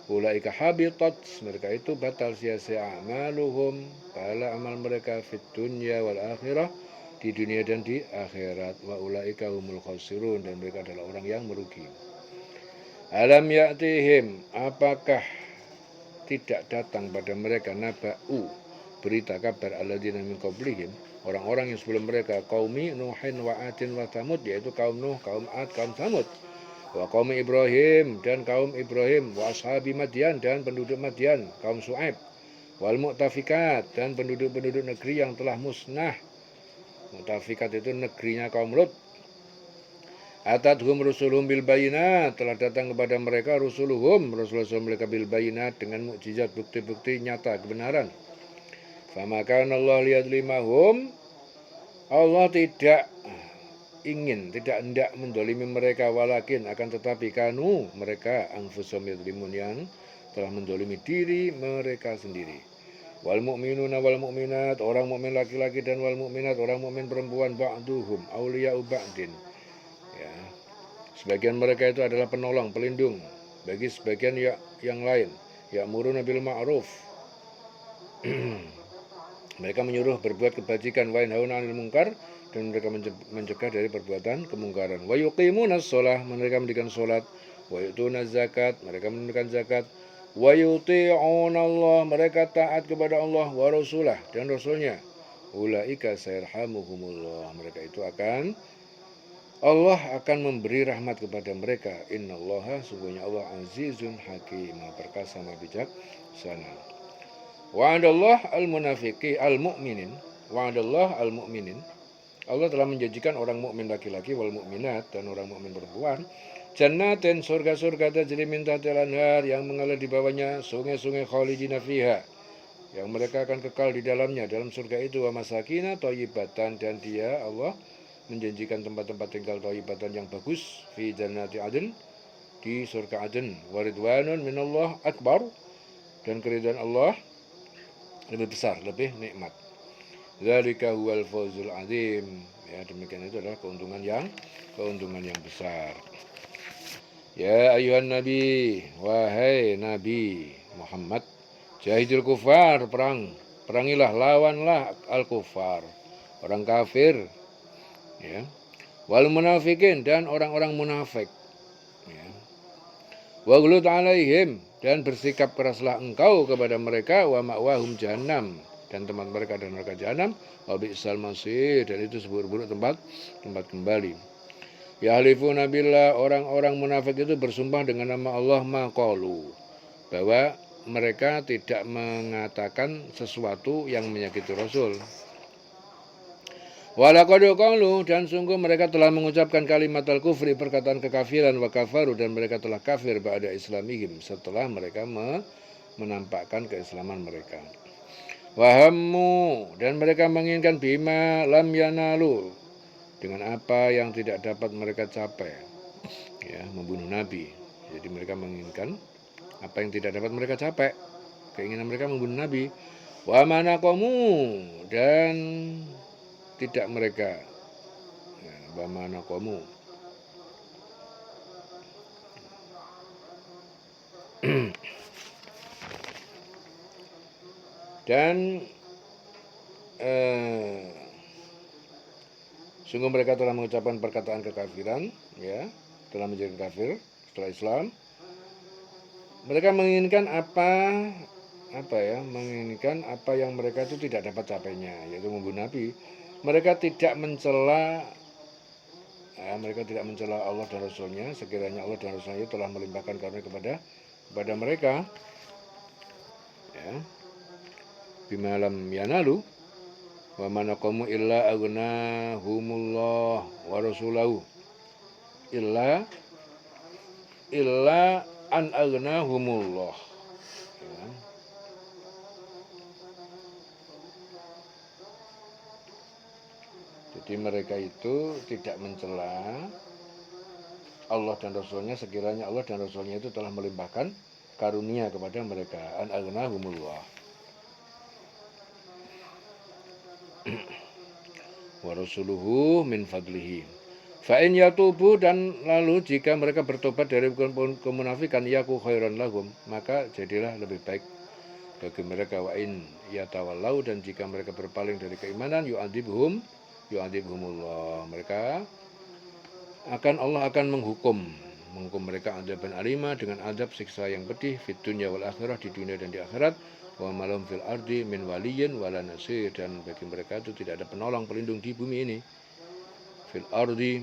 Ulaika habitat, mereka itu batal sia-sia, amaluhum, pahala amal mereka, fit dunya wal akhirah, di dunia dan di akhirat. Wa ulaika humul khasirun, dan mereka adalah orang yang merugi. Alam ya'tihim, apakah tidak datang pada mereka, naba'u, berita kabar, alladzina min qablihim, orang-orang yang sebelum mereka, qaumi Nuhin wa Adin wa Thamud, yaitu kaum Nuh, kaum Ad, kaum Thamud. Wa kaum Ibrahim, dan kaum Ibrahim. Wa ashabi Madyan, dan penduduk Madyan, kaum Su'aib. Wal mu'tafikat, dan penduduk-penduduk negeri yang telah musnah. Mu'tafikat itu negerinya kaum Lut. Atadhum rusuluhum bil bayinat, telah datang kepada mereka rusuluhum, rasul-rasul mereka, bil bayinat, dengan mukjizat, bukti-bukti nyata kebenaran. Fama kana Allah liyadlimahum, Allah tidak ingin, tidak hendak mendolimi mereka, walakin akan tetapi kanu mereka anfusum yadlimun yang telah mendolimi diri mereka sendiri. Wal mu'minuna wal mu'minat, orang mukmin laki-laki dan wal mu'minat, orang mukmin perempuan, ba'duhum auliya'u ba'din. Ya, sebagian mereka itu adalah penolong, pelindung bagi sebagian yang lain. Ya'muruna bil ma'ruf. Mereka menyuruh berbuat kebajikan, wa yanhauna 'anil munkar, dan mereka mencegah dari perbuatan kemungkaran. Wa yuqimunas shalah, mereka mendirikan salat. Wa yu'tunaz zakat, mereka menunaikan zakat. Wa yuti'unallah, mereka taat kepada Allah wa rasulah dan rasulnya. Ulaika sayarhamuhumullah, mereka itu Allah akan memberi rahmat kepada mereka. Innallaha, sungguhnya Allah azizun hakim, perkasa maha bijaksana. Wa'adallah al-munafiqi al-mu'minin. Wa'adallah al-mu'minin. Allah telah menjanjikan orang mukmin laki-laki wal mukminat dan orang mukmin perempuan jannatin, surga-surga tajri min tahtiha al-anhar, yang mengalir di bawahnya sungai-sungai khalidina fiha, yang mereka akan kekal di dalamnya, dalam surga itu. Wa masakina thayyibatan, dan dia Allah menjanjikan tempat-tempat tinggal thayyibatan yang bagus fi jannati adn, di surga Aden. Wa ridwanun minallah akbar, dan keridhaan Allah lebih besar, lebih nikmat. Dzalika huwal fawzul azim. Ya, demikian itu adalah keuntungan yang besar. Ya ayuhan nabi, wahai Nabi Muhammad, jahidil kufar, perangilah, lawanlah al-kufar, orang kafir, ya. Wal munafikin, dan orang-orang munafik, ya. Waghlud alaihim, dan bersikap keraslah engkau kepada mereka. Wa ma'wahum jahannam, dan tempat mereka dan neraka jahanam. Wa bi'sal masir, dan itu seburuk-buruk tempat kembali. Yahlifuna billah, orang-orang munafik itu bersumpah dengan nama Allah, maqalu, bahwa mereka tidak mengatakan sesuatu yang menyakiti Rasul. Walaqad qalu, dan sungguh mereka telah mengucapkan kalimat al-kufri, perkataan kekafiran, wa kafaru, dan mereka telah kafir ba'da islamihim, setelah mereka menampakkan keislaman mereka. Wahammu, dan mereka menginginkan bima lam yanalu, dengan apa yang tidak dapat mereka capai, ya, membunuh Nabi. Jadi mereka menginginkan apa yang tidak dapat mereka capai, keinginan mereka membunuh Nabi. Wa manaqamu, dan tidak mereka, ya, wa manaqamu, dan sungguh mereka telah mengucapkan perkataan kekafiran, ya, telah menjadi kafir setelah Islam. Mereka menginginkan menginginkan apa yang mereka itu tidak dapat capainya, yaitu membunuh Nabi. Mereka tidak mencela Allah dan Rasulnya, sekiranya Allah dan Rasulnya telah melimpahkan karunia kepada mereka, ya. Bima lam yanalu, wa manaqamu illa aghnahumullah wa rasulahu, illa an aghnahumullah, ya. Jadi mereka itu tidak mencela Allah dan Rasulnya, sekiranya Allah dan Rasulnya itu telah melimpahkan karunia kepada mereka. An aghnahumullah wa rasuluhu min fadlihi. Fa in yatubu, dan lalu jika mereka bertobat dari kemunafikan, yaku khairan lahum, maka jadilah lebih baik bagi mereka. Wa in yatawallau, dan jika mereka berpaling dari keimanan, yu'adzibhumullah, Allah akan menghukum mereka adzaban alima, dengan azab siksa yang pedih, fid dunya wal akhirah, di dunia dan di akhirat. Wa malum fil ardi min waliyin wala nasir, dan bagi mereka itu tidak ada penolong, pelindung di bumi ini. Fil ardi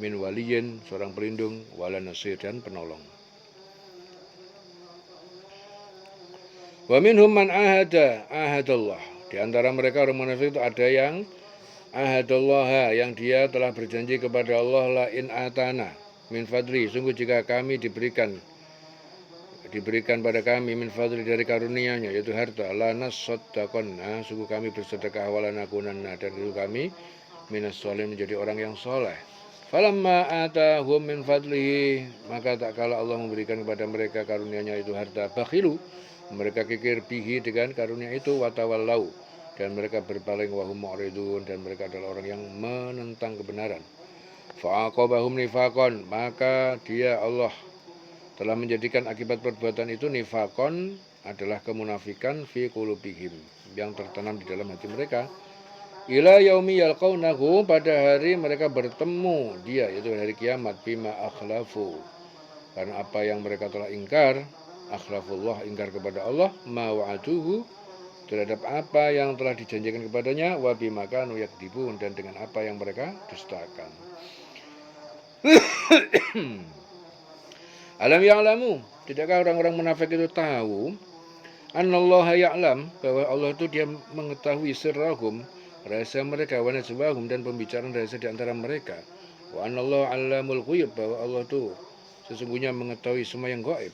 min waliyin, seorang pelindung, wala nasir, dan penolong. Wa minhum man ahadallah, di antara mereka orang munafik itu ada yang ahadallah, yang dia telah berjanji kepada Allah, la in atana min fadli, sungguh jika kami diberikan pada kami min fadli, dari karunia-Nya, yaitu harta, la nasaddaqanna, sungguh kami bersedekah, wala nakunanna, dan itu kami minas sholihin, menjadi orang yang soleh. Falamma atahum min fadlihi, maka tak kala Allah memberikan kepada mereka karunia-Nya itu harta, bakhilu, mereka kikir bihi dengan karunia itu, watawallau, dan mereka berpaling, wahum mu'ridun, dan mereka adalah orang yang menentang kebenaran. Fa'aqabahum nifaqan, maka dia Allah telah menjadikan akibat perbuatan itu nifaqan, adalah kemunafikan, fi qulubihim, yang tertanam di dalam hati mereka, ila yaumi yalqaunahu, pada hari mereka bertemu dia, yaitu hari kiamat, bima akhlafu, karena apa yang mereka telah ingkar, akhlafullah, ingkar kepada Allah, ma wa'aduhu, terhadap apa yang telah dijanjikan kepadanya, wa bima kanu yakdibun, dan dengan apa yang mereka dustakan. Alam ya'lamu, tidakkah orang-orang munafik itu tahu, anallaha ya'lam, bahwa Allah itu dia mengetahui sirrahum, rahasia mereka, wa najwahum, dan pembicaraan rahasia di antara mereka, wa anallaha 'allamul ghuyub, bahwa Allah itu sesungguhnya mengetahui semua yang gaib.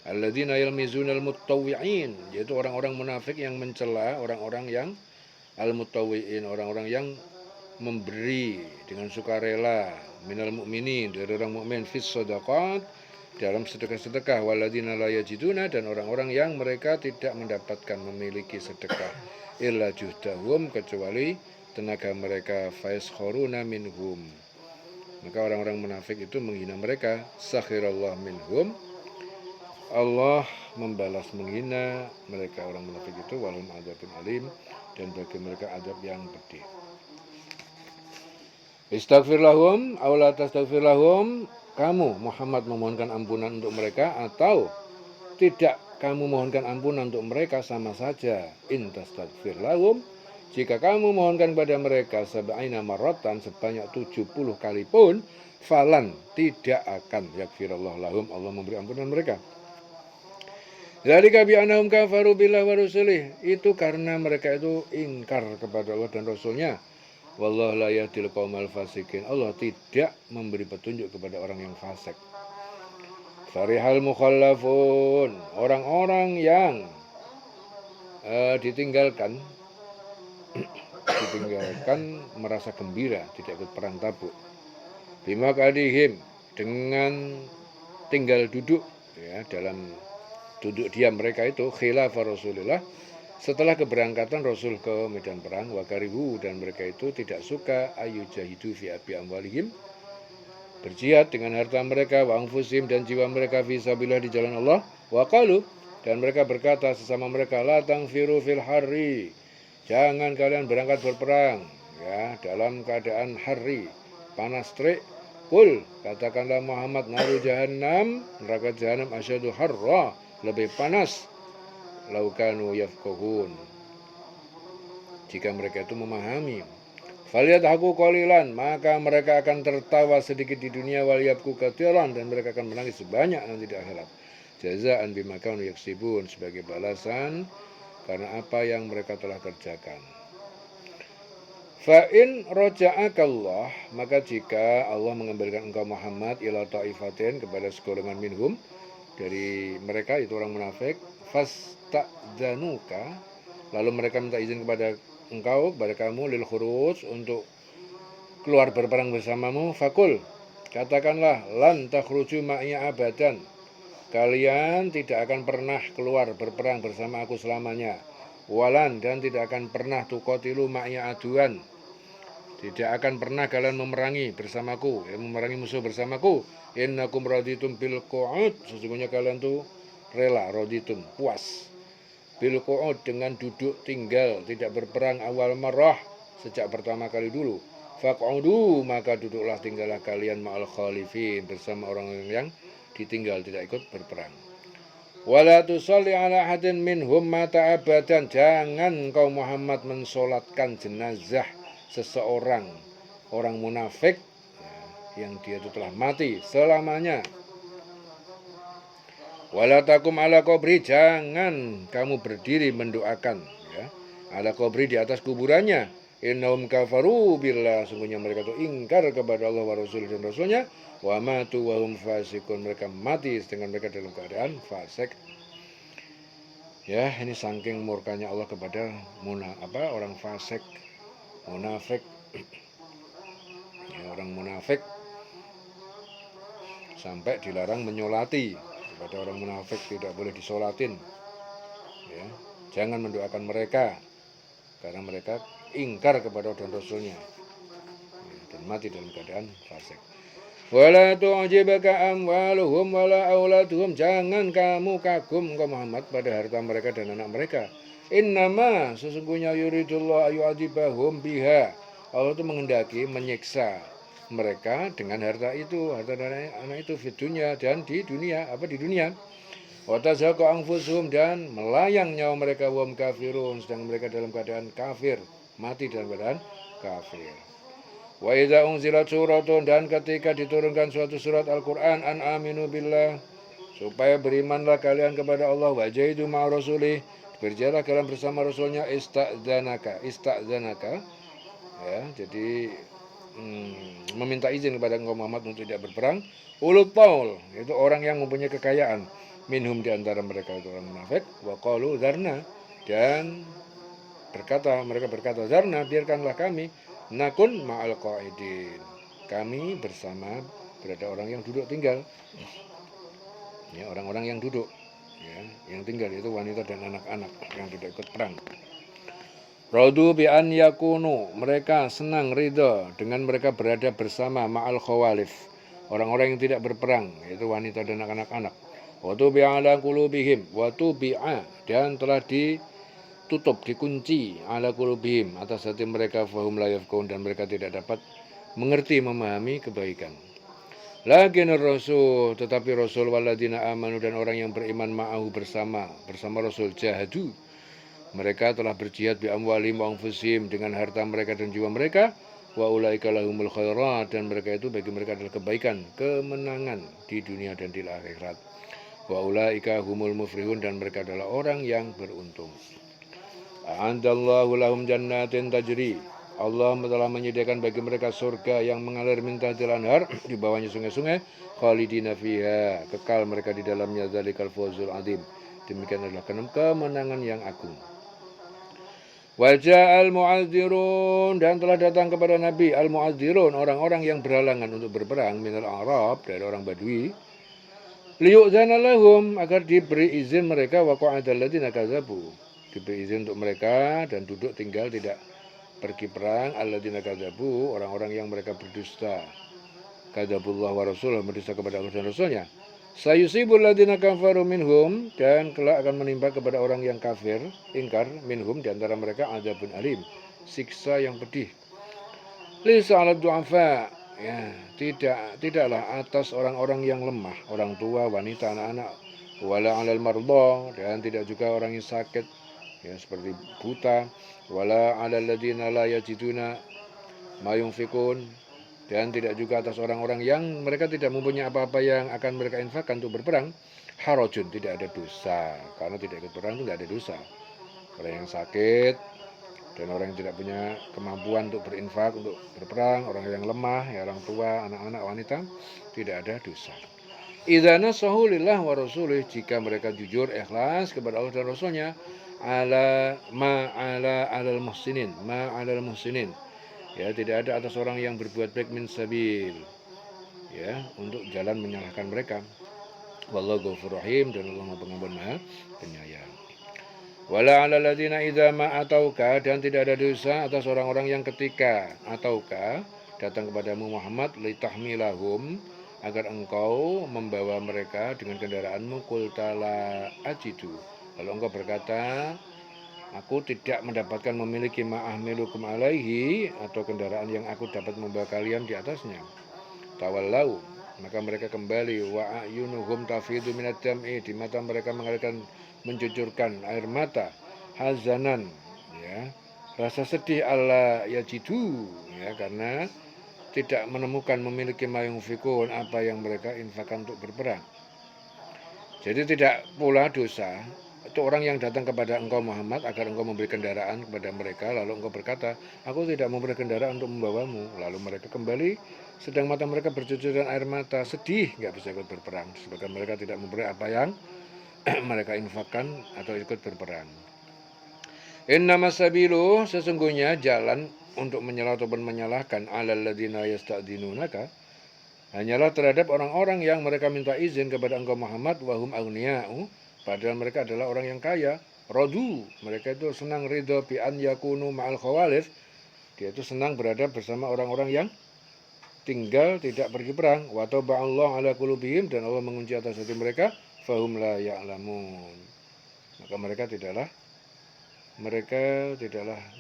Alladzina yalmizunal muttawwi'in, yaitu orang-orang munafik yang mencela orang-orang yang al-muttawwi'in, orang-orang yang memberi dengan sukarela, minal mu'minin, dari orang mukmin, fis shadaqat, dalam sedekah-sedekah, walladzina la yajiduna, dan orang-orang yang mereka tidak mendapatkan, memiliki sedekah, illa juhdahum, kecuali tenaga mereka, fayaskharuna minhum, maka orang-orang munafik itu menghina mereka, sakhirallah minhum, Allah membalas menghina mereka orang munafik itu, walhum adzabun alim, dan bagi mereka azab yang pedih. Istaghfir lahum aw la tastaghfir lahum, kamu Muhammad memohonkan ampunan untuk mereka atau tidak kamu mohonkan ampunan untuk mereka, sama saja. In tastaghfir lahum, jika kamu mohonkan kepada mereka sab'ina marratan, sebanyak 70 kali pun, falan, tidak akan yaghfirullah lahum, Allah memberi ampunan mereka. Dzalika bi annahum kafaru billahi wa rusulih, itu karena mereka itu ingkar kepada Allah dan Rasulnya. Wallahu la yahdil qaumal fasikin, Allah tidak memberi petunjuk kepada orang yang fasik. Farihal mukhallafun, orang-orang yang ditinggalkan merasa gembira, tidak ikut perang Tabuk. Bima kadihim, dengan tinggal duduk, ya, dalam duduk diam mereka itu, khilafah Rasulullah, setelah keberangkatan Rasul ke medan perang, wakarihu, dan mereka itu tidak suka, ayu jahidu fi abi amwalihim, berjihad dengan harta mereka, wa anfusihim, dan jiwa mereka, fi sabilillah, di jalan Allah, wa qalu, dan mereka berkata sesama mereka, la tangfiru fil harri, jangan kalian berangkat berperang, ya, dalam keadaan hari, panas terik. Kul, katakanlah Muhammad, naru jahannam, neraka jahannam, asyadu harra, lebih panas, laukanu yafqahun, jika mereka itu memahami. Falyadhaku qalilan, maka mereka akan tertawa sedikit di dunia, waliyabku katsiran, dan mereka akan menangis sebanyak nanti di akhirat. Jazaan bima kanu yaksibun, sebagai balasan karena apa yang mereka telah kerjakan. Fa'in roja'akallah, maka jika Allah mengembalikan engkau Muhammad ila ta'ifatin, kepada segolongan minhum, dari mereka itu orang munafik, fasta'danuka, lalu mereka minta izin kepada engkau, kepada kamu, lil khuruj, untuk keluar berperang bersamamu, fakul, katakanlah, lan takhruju ma'iya abadan, kalian tidak akan pernah keluar berperang bersama aku selamanya. Walan, dan tidak akan pernah tuqatilu ma'iya aduan, tidak akan pernah kalian memerangi bersamaku, memerangi musuh bersamaku. Innakum raditum bil qu'ud, sesungguhnya kalian tuh rela, raditum, puas, bil qu'ud, dengan duduk tinggal, tidak berperang, awal marrah, sejak pertama kali dulu. Faq'udu, maka duduklah, tinggallah kalian, ma'al khalifin, bersama orang yang ditinggal, tidak ikut berperang. Wala tusalli ala hadin minhum mata abadan, jangan kau Muhammad mensolatkan jenazah seseorang orang munafik, yang dia itu telah mati selamanya. Wala takum ala qabri, jangan kamu berdiri mendoakan, ya, ala qabri, di atas kuburannya. Innahum kafaru billah, sungguhnya mereka itu ingkar kepada Allah wa Rasul, dan Rasulnya, wa matu wa hum fasikun, mereka mati dengan mereka dalam keadaan fasik. Ya, ini saking murkanya Allah kepada orang fasik, munafik. orang munafik sampai dilarang menyolati. Kepada orang munafik tidak boleh disolatin, ya. Jangan mendoakan mereka karena mereka ingkar kepada dan Rasulnya, ya, dan mati dalam keadaan fasik. Wala tu'jibaka amwaluhum wala auladuhum, jangan kamu kagum engkau Muhammad pada harta mereka dan anak mereka. Innama, sesungguhnya yuridullah ayu'adzibahum biha, Allah itu menghendaki menyiksa mereka dengan harta itu, harta dan anak itu, di dunia dan di dunia, di dunia. Wa tazhaqa anfusuhum, dan melayang nyawa mereka, wahum kafirun, sedang mereka dalam keadaan kafir, mati dalam keadaan kafir. Wa idza unzilat suratun, dan ketika diturunkan suatu surat Al-Qur'an, an aminu billah, supaya berimanlah kalian kepada Allah, wa jahidu ma'a rasulih, berjalanlah kalian bersama Rasulnya, ista'zanaka, ya, jadi meminta izin kepada engkau Muhammad untuk tidak berperang, ulul taul, itu orang yang mempunyai kekayaan, minhum, di antara mereka itu orang munafik, wa qalu zarna, dan mereka berkata zarna, biarkanlah kami, nakun ma'al qa'idin, kami bersama berada orang yang duduk tinggal, ya, orang-orang yang duduk, ya, yang tinggal itu wanita dan anak-anak yang tidak ikut perang. Radu bi an yakunu, mereka senang, ridha dengan mereka berada bersama ma'al khawalif, orang-orang yang tidak berperang, yaitu wanita dan anak-anak. Wa tubi'a ala qulubihim, wa tubi'a, dan telah ditutup, dikunci, ala qulubihim, atas hati mereka, fahum la yafqahun, dan mereka tidak dapat mengerti, memahami kebaikan. Lakin Rasul, tetapi Rasul, waladina amanu, dan orang yang beriman, ma'ahu, bersama Rasul, jahadu, mereka telah berjihad bi amwalihim wa anfusihim, dengan harta mereka dan jiwa mereka, wa ulaika lahumul khairat, dan mereka itu bagi mereka adalah kebaikan, kemenangan di dunia dan di akhirat. Wa ulaika humul muflihun, dan mereka adalah orang yang beruntung. A'adallahu lahum jannatin tajri, Allah telah menyediakan bagi mereka surga yang mengalir min tahtil anhar, di bawahnya sungai-sungai, khalidina fiha, kekal mereka di dalamnya, dzalikal fawzul azim, demikian adalah kemenangan yang agung. Wajah al-mu'adzirun, dan telah datang kepada Nabi al-mu'adzirun, orang-orang yang berhalangan untuk berperang, minal Arab, dari orang Badui, liyu'zana lahum, agar diberi izin mereka, wa qa'adal ladzina kadzabu, diberi izin untuk mereka dan duduk tinggal tidak pergi perang, alladzina kadzabu, orang-orang yang mereka berdusta, kadzabullah wa rasulah, berdusta kepada Allah dan Rasulnya. Sayusibul ladzina kafaru minhum, dan kelak akan menimpa kepada orang yang kafir, ingkar, minhum, di antara mereka, adzabun alim, siksa yang pedih. Lisa 'alad du'afa, ya, tidaklah atas orang-orang yang lemah, orang tua, wanita, anak-anak, wala 'alal mardha, dan tidak juga orang yang sakit, ya, seperti buta, wala 'alal ladzina la yajiduna ma yunfikun, dan tidak juga atas orang-orang yang mereka tidak mempunyai apa-apa yang akan mereka infakkan untuk berperang, harajun, tidak ada dosa, karena tidak ikut perang itu tidak ada dosa. Orang yang sakit dan orang yang tidak punya kemampuan untuk berinfak, untuk berperang, orang yang lemah, ya, orang tua, anak-anak, wanita, tidak ada dosa. Idza nasahu lillah wa rasulih, jika mereka jujur ikhlas kepada Allah dan Rasulnya, alal muhsinin, ya, tidak ada atas orang yang berbuat baik, min sabil, ya, untuk jalan menyalahkan mereka. Wallahu ghafurur rahim, dan Allah Maha Pengampun, Maha Penyayang. Wala 'alal ladzina idza ma atauka, dan tidak ada dosa atas orang-orang yang ketika atauka, datang kepadamu Muhammad, litahmilahum, agar engkau membawa mereka dengan kendaraanmu, qulta la ajidu, lalu engkau berkata, aku tidak mendapatkan memiliki ma'ahmilukum alaihi, atau kendaraan yang aku dapat membawa kalian di atasnya. Tawallau, maka mereka kembali, wa a'yunuhum tafidu minad dam'i, di mata mereka mengalirkan, mencucurkan air mata, hazanan, ya, rasa sedih, alla yajidu, ya, karena tidak menemukan, memiliki ma yunfikun, apa yang mereka infakkan untuk berperang. Jadi tidak pula dosa itu orang yang datang kepada engkau Muhammad agar engkau memberi kendaraan kepada mereka, lalu engkau berkata, aku tidak memberi kendaraan untuk membawamu, lalu mereka kembali sedang mata mereka bercucuran air mata, sedih, nggak bisa ikut berperang, sebab mereka tidak memberi apa yang mereka infakkan atau ikut berperang. Innamas sabilu, sesungguhnya jalan untuk menyela ataupun menyalahkan alal ladzina yasta'dzinunaka hanyalah terhadap orang-orang yang mereka minta izin kepada engkau Muhammad wahum aghniya'u, padahal mereka adalah orang yang kaya. Rodu, mereka itu senang ridho bi an yakunu ma'al khawalif, dia itu senang berada bersama orang-orang yang tinggal tidak pergi perang. Wa taba'allahu ala qulubihim, dan Allah mengunci atas hati mereka, fahum la ya'lamun, maka mereka tidaklah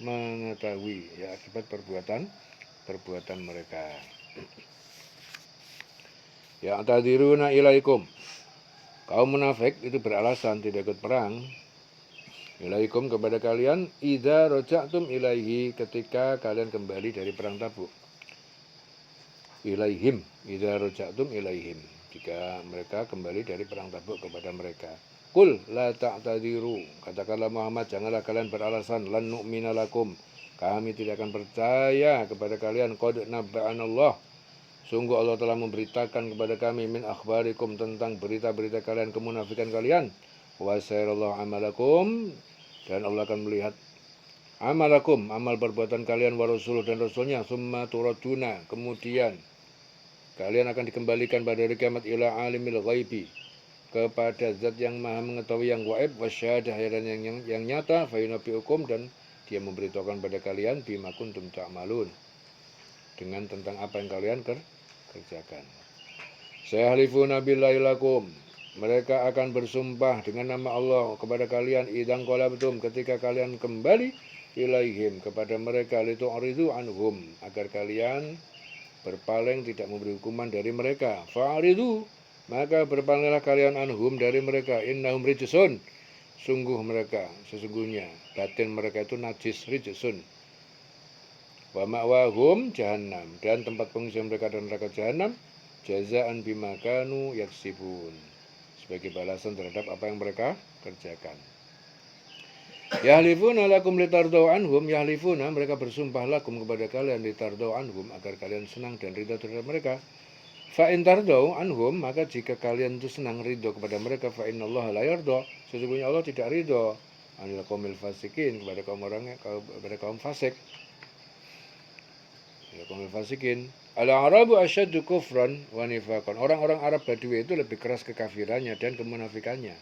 mengetahui ya akibat perbuatan mereka. Ya tadiruna ilaikum, kaum munafik itu beralasan tidak ikut perang ilaikum kepada kalian idza raja'tum ilaihi, ketika kalian kembali dari perang Tabuk. Ilaihim, idza raja'tum ilaihim, jika mereka kembali dari perang Tabuk kepada mereka. Qul la ta'tadiru, katakanlah Muhammad, janganlah kalian beralasan, lan nu'mina lakum, kami tidak akan percaya kepada kalian, qad nabba'anallah, sungguh Allah telah memberitakan kepada kami, min akhbarikum, tentang berita-berita kalian, kemunafikan kalian, wa sayrallahu amalakum, dan Allah akan melihat amalakum, amal perbuatan kalian, wa rasuluh, dan rasulnya, summa turaduna, kemudian kalian akan dikembalikan pada hari kiamat ila alimil ghaibi, kepada zat yang maha mengetahui yang gaib, wasyahadah, dan yang nyata, fayunabiukum, dan dia memberitahukan pada kalian bima kuntum ta'malun, dengan tentang apa yang kalian kerjakan. Sayahlifuna billahi lakum, mereka akan bersumpah dengan nama Allah kepada kalian, idzan qalabtum, ketika kalian kembali ilaihim kepada mereka, litu'ridu anhum, agar kalian berpaling tidak memberi hukuman dari mereka. Fa'ridu, maka berpalinglah kalian anhum dari mereka, innahum rijsun, sesungguhnya batin mereka itu najis, rijsun. Wa ma'wahum jahannam, dan tempat pengungsian mereka adalah neraka jahanam, jazaan bima kanu yaksibun, sebagai balasan terhadap apa yang mereka kerjakan. Yahlifuna lakum litardau anhum, yahlifuna, mereka bersumpah lakum kepada kalian, litardau anhum, agar kalian senang dan ridho terhadap mereka. Fa in tardau anhum, maka jika kalian itu senang ridho kepada mereka, fa innallaha la yarda, sesungguhnya Allah tidak ridho anil qaumil fasikin, kepada kaum fasik. Ya, kaum fasikin. Al-Arabu asyaddu kufran wa nifaqan, orang-orang Arab Badui itu lebih keras kekafirannya dan kemunafikannya.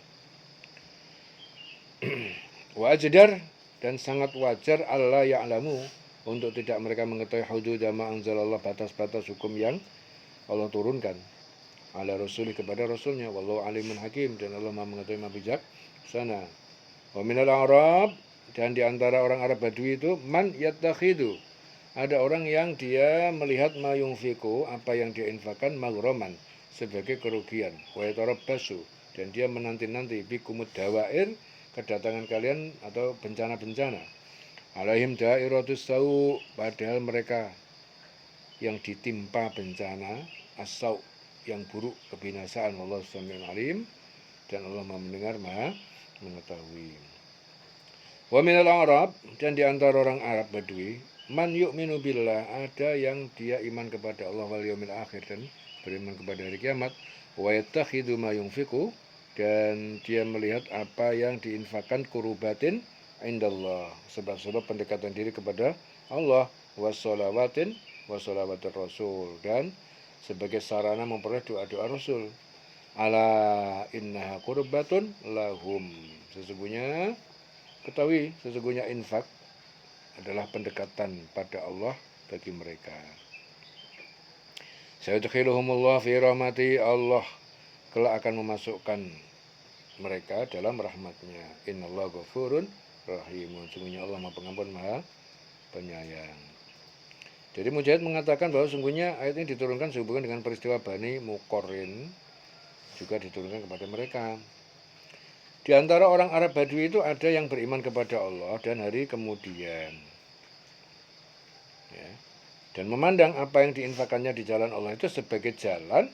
Wa ajdar, dan sangat wajar Allah ya'lamu, untuk tidak mereka mengetahui hudud ma anzalallah, batas-batas hukum yang Allah turunkan ala rasulih, kepada rasulnya, wallahu alimun hakim, dan Allah maha mengetahui, maha bijak sana. Wa minal Arab, dan di antara orang Arab Badui itu, man yattakhidu, ada orang yang dia melihat ma yunfiku, apa yang dia infakkan, maghraman, sebagai kerugian, wa yatarabbasu, dan dia menanti-nanti bikumud dawair, kedatangan kalian atau bencana-bencana, alaihim dairatus sau, padahal mereka yang ditimpa bencana, as-sau, yang buruk, kebinasaan, wallahu samiul alim, dan Allah maha mendengar, maha mengetahui. Wa minal Arab, dan di antara orang Arab Badui, man yu'minu billah, ada yang dia iman kepada Allah wal yaumil akhir, dan beriman kepada hari kiamat, wa yattakhidhu ma yunfiqu, dan dia melihat apa yang diinfakkan, kurubatin indallah, sebab-sebab pendekatan diri kepada Allah, wassalawatin wassalawatir rasul, dan sebagai sarana memperoleh doa-doa Rasul. Ala innaha qurbatun lahum, sesungguhnya infak adalah pendekatan pada Allah bagi mereka. Sayadkhiluhumullah fi rahmati, Allah kelak akan memasukkan mereka dalam rahmatnya. Innallaha ghafurun rahimun, sungguhnya Allah maha pengampun, maha penyayang. Jadi Mujahid mengatakan bahwa sungguhnya ayat ini diturunkan sehubungan dengan peristiwa Bani Muqarrin, juga diturunkan kepada mereka. Di antara orang Arab Badui itu ada yang beriman kepada Allah dan hari kemudian, ya, dan memandang apa yang diinfakannya di jalan Allah itu sebagai jalan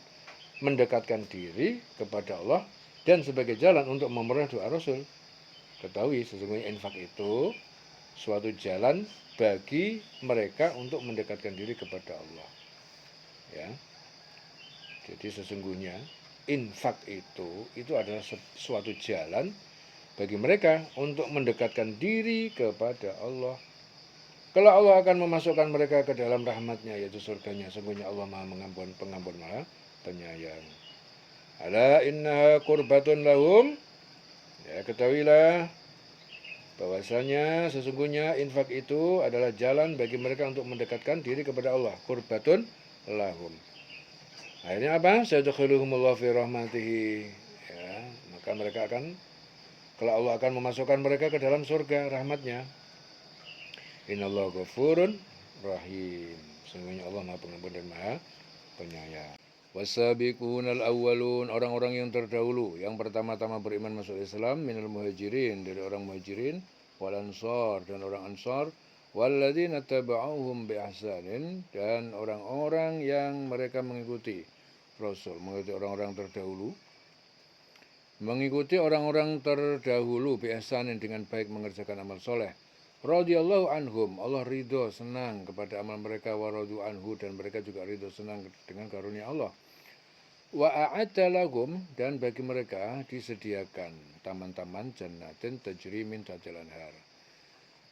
mendekatkan diri kepada Allah dan sebagai jalan untuk memperoleh doa Rasul. Ketahui sesungguhnya infak itu suatu jalan bagi mereka untuk mendekatkan diri kepada Allah. Ya. Jadi sesungguhnya infak itu adalah suatu jalan bagi mereka untuk mendekatkan diri kepada Allah. Kalau Allah akan memasukkan mereka ke dalam rahmatnya, yaitu surganya, sungguhnya Allah maha mengampun, pengampun, maha penyayang. Ala innaha qurbatun lahum, ya ketahuilah bahwasanya sesungguhnya infak itu adalah jalan bagi mereka untuk mendekatkan diri kepada Allah. Qurbatun lahum. Akhirnya apa? Sayadkhuluhumullahu fi rahmatihi. Ya, maka mereka akan, kalau Allah akan memasukkan mereka ke dalam surga rahmatnya. Innallaha ghafurun rahim. Sesungguhnya Allah Maha Pengampun dan Maha Penyayang. Wasabiqunal awwalun, orang-orang yang terdahulu, yang pertama-tama beriman masuk Islam, minal muhajirin, dari orang muhajirin, wal ansar, dan orang ansar, walladzina taba'uhum bi ihsanin, dan orang-orang yang mereka mengikuti Rasul, mengikuti orang-orang terdahulu, bi ihsanin, dengan baik mengerjakan amal soleh. Radhiyallahu anhum, Allah ridho senang kepada amal mereka, wa radu anhu, dan mereka juga ridho senang dengan karunia Allah. Wa a'adda lahum, dan bagi mereka disediakan taman-taman jannatin tajri min tahtil anhar.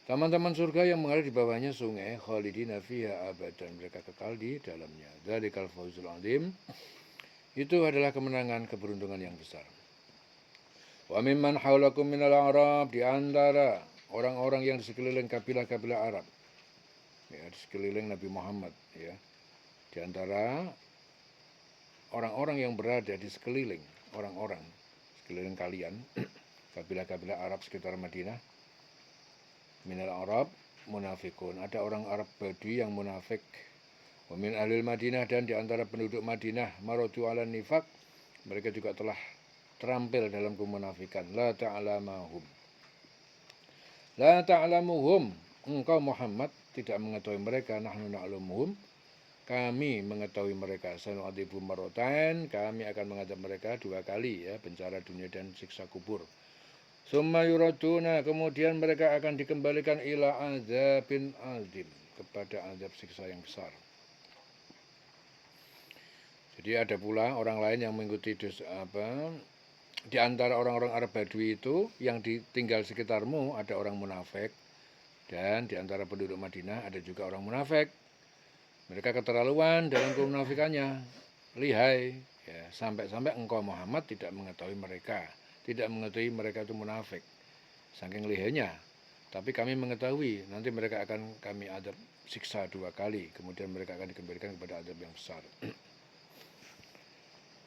Taman-taman surga yang mengalir di bawahnya sungai, khalidina fiha abadan, mereka kekal di dalamnya. Dzalikal fawzul azim, itu adalah kemenangan, keberuntungan yang besar. Wa mimman haulakum minal a'rab, di antara orang-orang yang di sekeliling kabilah-kabilah Arab, ya, di sekeliling Nabi Muhammad, ya, di antara orang-orang yang berada di sekeliling orang-orang sekeliling kalian, kabilah-kabilah Arab sekitar Madinah, minal Arab munafikun, ada orang Arab Badui yang munafik. Wa min ahlil Madinah, dan di antara penduduk Madinah, maradu ala nifak, mereka juga telah terampil dalam kemunafikan. La ta'lamuhum, engkau Muhammad tidak mengetahui mereka. Nahnu na'lamuhum, kami mengetahui mereka. Sanu'adzibu marratain, kami akan mengadab mereka 2 kali, ya, bencana dunia dan siksa kubur. Summa yuraduna, kemudian mereka akan dikembalikan ila azabin azim, kepada azab siksa yang besar. Jadi ada pula orang lain yang mengikuti di antara orang-orang Arab Badui itu, yang tinggal sekitarmu ada orang munafik, dan di antara penduduk Madinah ada juga orang munafik. Mereka keterlaluan dalam kemunafikannya, lihai, ya, sampai-sampai engkau Muhammad tidak mengetahui mereka itu munafik, saking lihainya. Tapi kami mengetahui, nanti mereka akan kami adab siksa 2 kali, kemudian mereka akan dikembalikan kepada adab yang besar.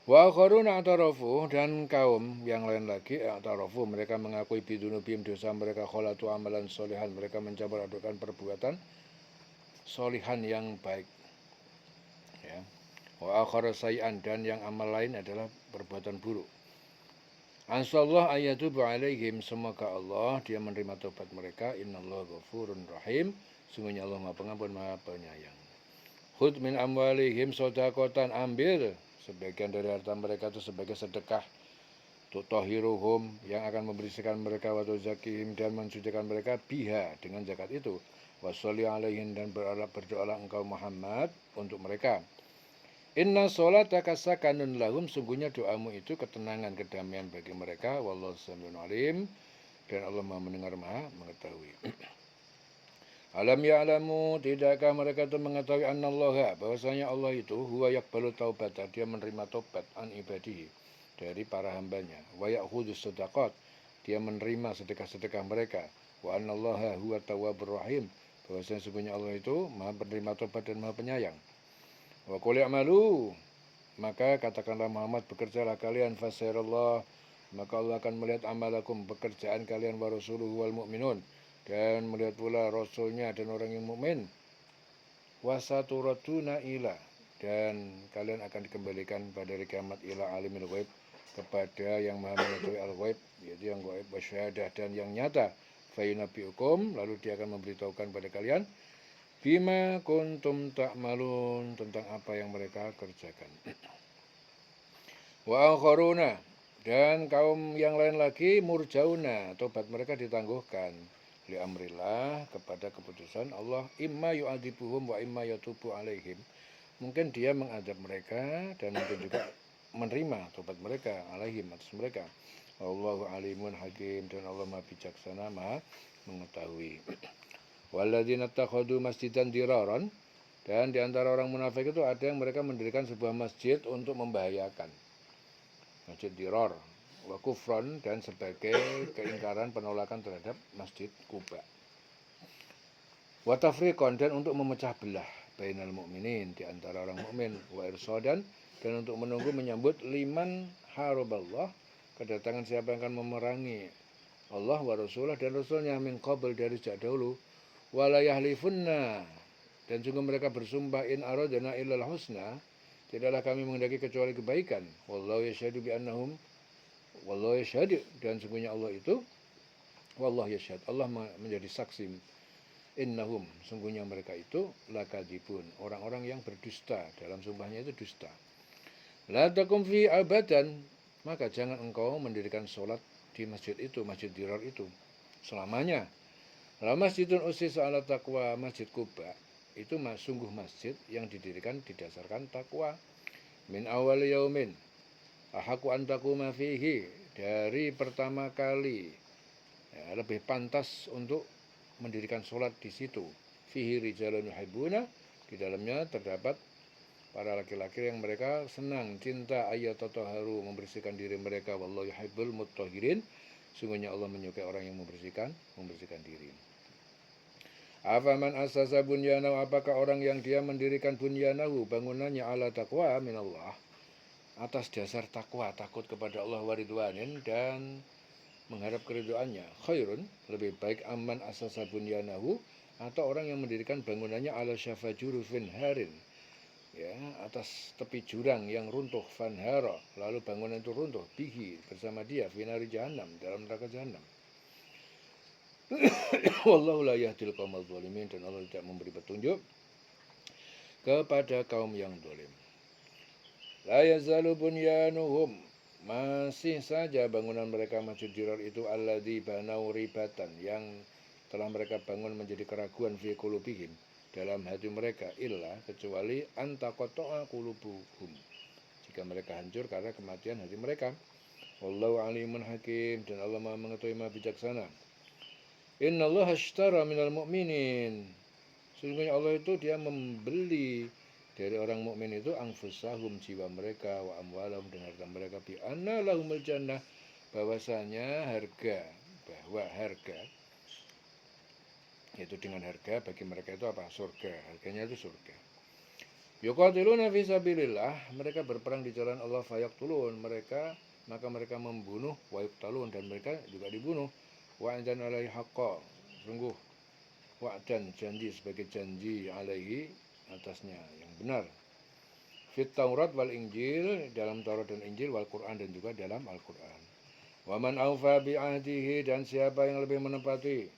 Wa akharuna a'tarafu, dan kaum yang lain lagi, a'tarafu, mereka mengakui bidunubihim, dosa mereka, kholatu amalan solihan, mereka mencampur adukan perbuatan solihan yang baik, ya. Wa akhara sayi'an, dan yang amal lain adalah perbuatan buruk. Ansallahu ayyatubu alaihim, semoga Allah dia menerima tobat mereka. Innallaha ghafurun rahim, sungguhnya Allah Maha Pengampun, Maha Penyayang. Khudh min amwalihim shadaqatan, ambil sebagian dari harta mereka itu sebagai sedekah, tutahhiruhum, yang akan membersihkan mereka, wa tuzakihim, dan mensucikan mereka, biha, dengan zakat itu, washolli alaihim, dan berdoalah engkau Muhammad untuk mereka. Inna sholataka sakanun lahum, sungguhnya doamu itu ketenangan, kedamaian bagi mereka. Wallahu samiun alim, dan Allah Maha mendengar, Maha mengetahui. Alam ya'lamu, tidakkah mereka itu mengetahui annallaha, bahwasanya Allah itu huwa yaqbalu taubata, dia menerima taubat, an ibadihi, dari para hambanya, wa ya'khudus shadaqat, dia menerima sedekah-sedekah mereka, wa annallaha huwa tawwabur rahim, bahwasanya sesungguhnya Allah itu Maha penerima taubat dan Maha penyayang. Wa qul i'malu, maka katakanlah Muhammad, bekerjalah kalian, fasayarallah, maka Allah akan melihat amalakum, pekerjaan kalian, wa rasuluhu wal mu'minun, dan melihat pula Rasulnya dan orang yang mukmin. Wasaturatuna ila, dan kalian akan dikembalikan pada hari kiamat, ila alimil ghaib, kepada yang Maha mengetahui al-ghaib, yaitu yang ghaib, wasyahadah, dan yang nyata. Fayunabbiukum, lalu dia akan memberitahukan pada kalian, bima kuntum ta'malun, tentang apa yang mereka kerjakan. Wa akharuna, dan kaum yang lain lagi, murjauna, tobat mereka ditangguhkan, li amrillah, kepada keputusan Allah, imma yu'adibuhum wa imma yatubu alaihim, mungkin dia mengadab mereka, dan mungkin juga menerima tobat mereka alaihim atas mereka. Allahu alimun hakim, dan Allah Maha bijaksana, Maha mengetahui. Walladzina takhadu masjidan diraran, dan di antara orang munafik itu ada yang mereka mendirikan sebuah masjid untuk membahayakan. Masjid dirar wa kufran, dan sebagai keingkaran penolakan terhadap Masjid Kuba. Wa tafriqan, dan untuk memecah belah bainal mukminin, di antara orang mukmin, wa irsadan, dan untuk menunggu menyambut liman haraballah, kedatangan siapa yang akan memerangi Allah wa rasulah dan rasulnya min qabl, dari sejak dahulu. Wala yahlifunna, dan sungguh mereka bersumpah, in aradna illal husna, tidaklah kami menghendaki kecuali kebaikan. Wallahu yashhadu bi annahum, wallahu yashhadu, dan sungguhnya Allah itu, wallahu yashhad, Allah menjadi saksi, innahum, sungguhnya mereka itu lakadzibun, orang-orang yang berdusta, dalam sumpahnya itu dusta. La takum fi abadan, maka jangan engkau mendirikan sholat di masjid itu, masjid dirar itu, selamanya. La masjidun ussisa ala taqwa, Masjid Kuba itu sungguh masjid yang didirikan didasarkan takwa. Min awal yaumin ahaku an taquma fihi, dari pertama kali ya, lebih pantas untuk mendirikan sholat di situ. Fihi rijalun yuhibbuna, di dalamnya terdapat para laki-laki yang mereka senang, cinta, ayatataharu, membersihkan diri mereka. Wallahu yuhibbul mutahhirin, sungguhnya Allah menyukai orang yang membersihkan diri. Afaman asasa bunyanahu, apakah orang yang dia mendirikan bunyanahu, bangunannya, ala taqwa minallah, atas dasar takwa, takut kepada Allah, waridwanin, dan mengharap keriduannya, khairun, lebih baik, aman asasa bunyanahu, atau orang yang mendirikan bangunannya ala syafa jurufin harin, ya, atas tepi jurang yang runtuh, fanhara, lalu bangunan itu runtuh, bihi, bersama dia, finari jahannam, dalam neraka jahannam. Wallahu la yahdil qaumal zalimin, dan Allah tidak memberi petunjuk kepada kaum yang zalim. La yazalu bunyanuhum, masih saja bangunan mereka masjid dirar itu, alladzi banau ribatan, yang telah mereka bangun menjadi keraguan, fi qulubihim, dalam hati mereka, illa, kecuali antaqata'a qulubuhum, jika mereka hancur karena kematian hati mereka. Wallahu alimun hakim, dan Allah Maha mengetahui, Maha bijaksana. Innallaha ashtara minal mu'minin, sesungguhnya Allah itu dia membeli dari orang mukmin itu anfusahum, jiwa mereka, wa amwalahum, dan harta mereka, bi anna lahumul jannah, bahwasanya bahwa harga itu dengan harga bagi mereka itu apa? Surga. Harganya itu surga. Yuqatiluna fi sabilillah, mereka berperang di jalan Allah, fayaqtulun, maka mereka membunuh, wa yuqtalun, dan mereka juga dibunuh. Wa'dan alaihi haqqa, sungguh wa'dan, janji, sebagai janji, alaihi, atasnya, yang benar. Fit Taurat wal Injil, dalam Taurat dan Injil, wal Quran, dan juga dalam Al-Quran. Wa man awfa bi ahdihi, dan siapa yang lebih menepati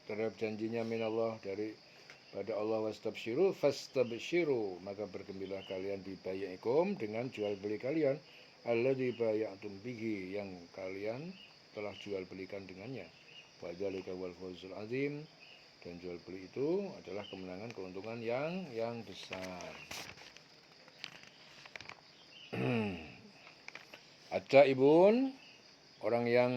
terhadap janjinya minallah, daripada Allah, wastabshiru fastabshiru, maka bergembira kalian, bi bai'ikum, dengan jual beli kalian, alladzi bay'atum bihi, yang kalian telah jual belikan dengannya. Wa dzalika wal fawzul azim, dan jual beli itu adalah kemenangan, keuntungan yang besar. At-taibun, orang yang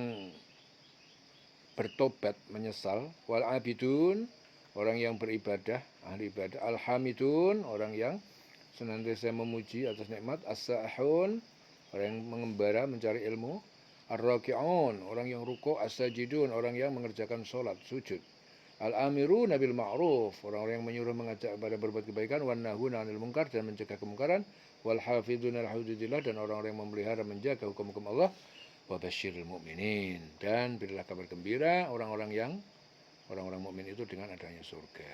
bertobat, menyesal, wal abidun, orang yang beribadah, ahli ibadah, alhamidun, orang yang senantiasa memuji atas nikmat, as-sa'ihun, orang yang mengembara mencari ilmu, ar-raki'un, orang yang rukuk, as-sajidun, orang yang mengerjakan sholat, sujud, al-amirun bil ma'ruf, orang-orang yang menyuruh, mengajak kepada berbuat kebaikan, wan nahuna 'anil munkar, dan mencegah kemungkaran, wal hafizuna li hududillah, dan orang-orang yang memelihara, menjaga hukum-hukum Allah, wa basyiril mu'minin, dan berilah kabar gembira orang-orang mukmin itu dengan adanya surga.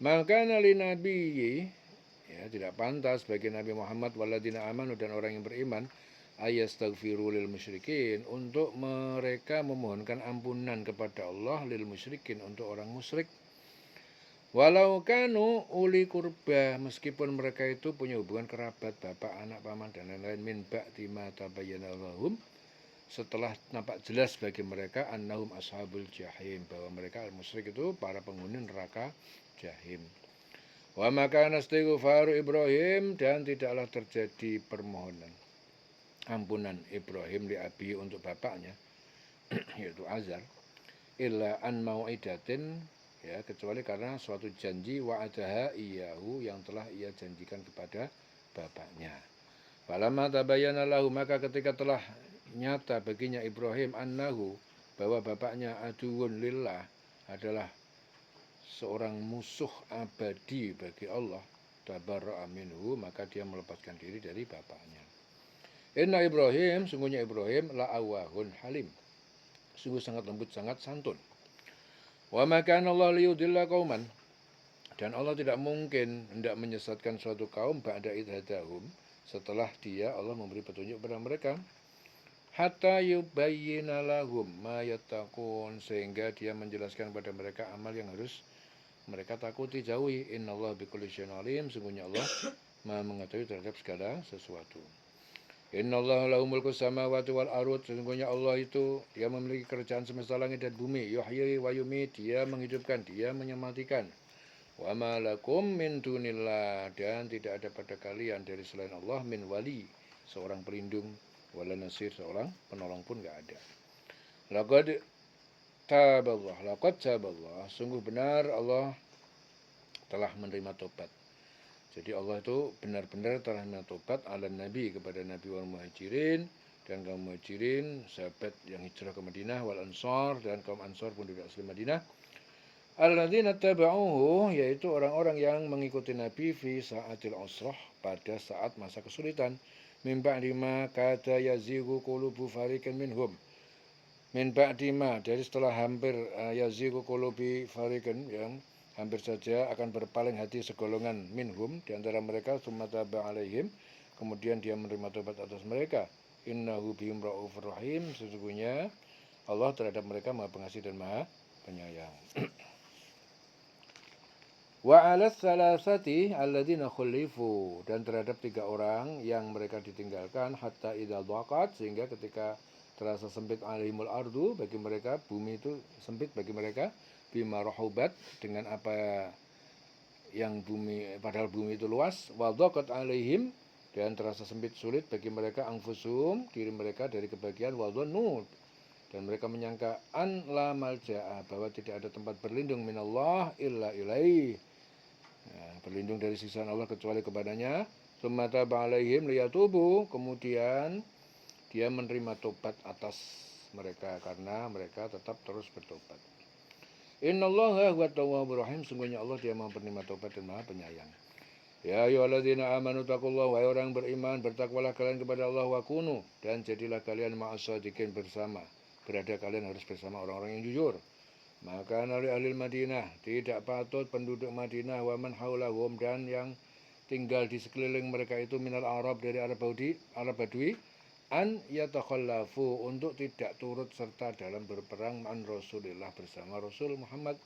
Maka nabi nabiyyi, ya, tidak pantas bagi Nabi Muhammad, waladina amanu, dan orang yang beriman, ayastaghfiru lil musyrikin, untuk mereka memohonkan ampunan kepada Allah, lil musyrikin, untuk orang musyrik, walau kanu uli kurba, meskipun mereka itu punya hubungan kerabat, bapak, anak, paman, dan lain-lain, min ba'di ma tabayyana lahum, setelah nampak jelas bagi mereka, annahum ashabul jahim, bahwa mereka musyrik itu para penghuni neraka jahim. Wa maka nastighfaru Ibrahim, dan tidaklah terjadi permohonan ampunan Ibrahim li abi untuk bapaknya yaitu Azar, illa an mau'idatin, ya, kecuali karena suatu janji wa'adaha iyahu yang telah ia janjikan kepada bapaknya. Falamma tabayyana lahu, maka ketika telah nyata baginya Ibrahim annahu, bahwa bapaknya aduwwun lillah, adalah seorang musuh abadi bagi Allah, tabarra'a minhu, maka dia melepaskan diri dari bapaknya. Inna Ibrahim, sungguhnya Ibrahim la'awahun halim, sungguh sangat lembut, sangat santun. Wa ma kana Allah liyudilla qauman, dan Allah tidak mungkin hendak menyesatkan suatu kaum ba'da idh hadahum, setelah dia Allah memberi petunjuk kepada mereka, hatta yubayyina lahum ma yattaqun, sehingga dia menjelaskan kepada mereka amal yang harus mereka takuti, jauhi. Innallaha bikulli syai'in alim, sungguhnya Allah Maha mengetahui terhadap segala sesuatu. Innallaha lahu mulku samawati wal ardh, sesungguhnya Allah itu dia memiliki kerajaan semesta langit dan bumi. Yuhyi wa yumit, dia menghidupkan, dia mematikan. Wa ma lakum min dunillah, dan tidak ada pada kalian dari selain Allah min wali, seorang pelindung, wala nasir, seorang penolong pun enggak ada. Laqad taballah, sungguh benar Allah telah menerima tobat. Jadi Allah itu benar-benar telah menerima tobat ala Nabi, kepada Nabi wal muhajirin, dan kaum muhajirin, sahabat yang hijrah ke Madinah, wal ansar, dan kaum ansar penduduk asli Madinah. Alladzina taba'uhu, yaitu orang-orang yang mengikuti Nabi fi sa'atil usrah, pada saat masa kesulitan. Min ba'di ma kata yazighu qulubu fariqin minhum. Min ba'di ma, dari setelah hampir yazighu qulubi fariqin, yang hampir saja akan berpaling hati segolongan minhum, di antara mereka, tsumma taba alaihim, kemudian dia menerima tobat atas mereka. Innahu bihim raufur rahim, sesungguhnya Allah terhadap mereka Maha Pengasih dan Maha Penyayang. Wa 'alas salasati alladzina khulifu, dan terhadap 3 orang yang mereka ditinggalkan, hatta idza dhaqat, sehingga ketika terasa sempit alaihimul ardu, bagi mereka bumi itu sempit bagi mereka, bima rahubat, dengan apa yang bumi, padahal bumi itu luas, wa dhaqat alaihim, dan terasa sempit sulit bagi mereka, anfusum, diri mereka, dari kebahagiaan, wa dhannu, dan mereka menyangka an la malja'a, bahwa tidak ada tempat berlindung minallah illa ilaih, berlindung dari siksaan Allah kecuali kepadanya. Tsumma taba alaihim liyatubu, kemudian dia menerima tobat atas mereka karena mereka tetap terus bertobat. Innallaha huwa tawwabur rahim, sungguhnya Allah dia Maha penerima tobat dan Maha penyayang. Ya ayyuhalladzina amanu taqullaha, wahai orang beriman, bertakwalah kalian kepada Allah, wa kunu, dan jadilah kalian ma'as-shadiqin, bersama, berada kalian harus bersama orang-orang yang jujur. Maka dari ahli Madinah, tidak patut penduduk Madinah, wa man haulahum, dan yang tinggal di sekeliling mereka itu, minal Arab, dari Arab Badui, an yatakhallafu, untuk tidak turut serta dalam berperang an Rasulillah, bersama Rasul Muhammad.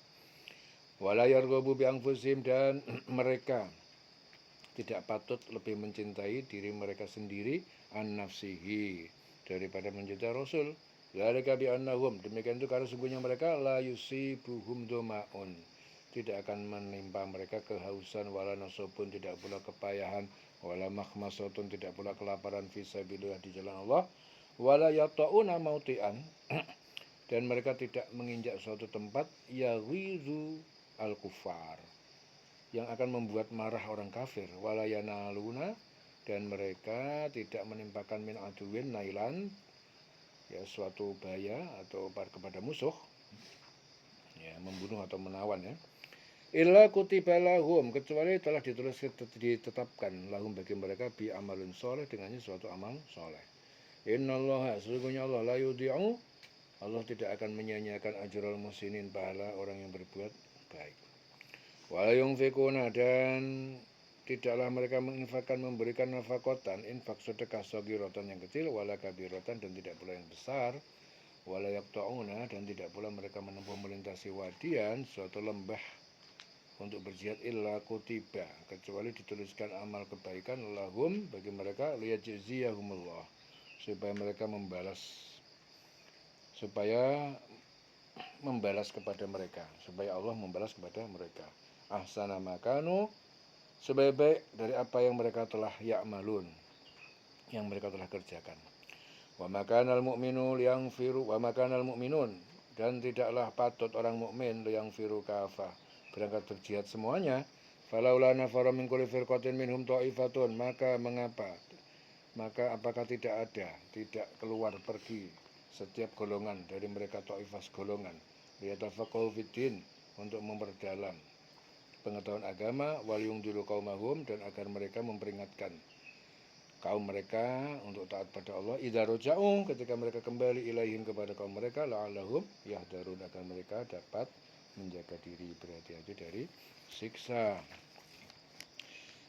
Wala yarghabu bi anfusihim, dan mereka tidak patut lebih mencintai diri mereka sendiri, an nafsihi, daripada mencintai Rasul. Dzalika bi annahum, demikian itu karena sungguhnya mereka la yusibuhum dhumaun, tidak akan menimpa mereka kehausan, wala nasabun, tidak pula kepayahan, wala makhmasatun, tidak pula kelaparan, fisabilillah, di jalan Allah, wala yata'una mauti'an, dan mereka tidak menginjak suatu tempat, yaghizu al-kufar, yang akan membuat marah orang kafir, wala yanaluna, dan mereka tidak menimpakan min aduwin nailan, ya, suatu bahaya atau kepada musuh, ya, membunuh atau menawan, ya. Illa kutiba lahum, kecuali telah ditetapkan lahum bagi mereka bi amalun soleh, dengannya suatu amal soleh. Innallaha, sesungguhnya Allah, la yudhi'u, Allah tidak akan menyia-nyiakan ajral muhsinin, pahala orang yang berbuat baik. Wala yunfikuna, dan tidaklah mereka menginfakkan, memberikan nafakotan, infak sedekah, sagirotan, yang kecil, wala kabirotan, dan tidak pula yang besar, wala yaqta'una, dan tidak pula mereka menempuh melintasi wadian, suatu lembah, untuk berjihad, illa kutiba, kecuali dituliskan amal kebaikan, lahum, bagi mereka, liyajziyahumullah, supaya mereka membalas kepada mereka, supaya Allah membalas kepada mereka, ahsana makanu, sebaik-baik dari apa yang mereka telah ya'malun, yang mereka telah kerjakan. Wa makanal mu'minu liyanfiru wa makanal mu'minun, dan tidaklah patut orang mukmin liyanfiru kafah, berangkat berjihad semuanya. Falaula nafara min kulli firqatin minhum ta'ifatun, maka apakah tidak keluar pergi setiap golongan dari mereka, ta'ifah golongan, liyatafaqahu fiddin, untuk memperdalam pengetahuan agama, wal yungdiru qaumahum, dan agar mereka memperingatkan kaum mereka untuk taat pada Allah, idza raja'u, ketika mereka kembali ilaihim, kepada kaum mereka, la'allahum yahdarun, agar mereka dapat menjaga diri, berhati-hati dari siksa.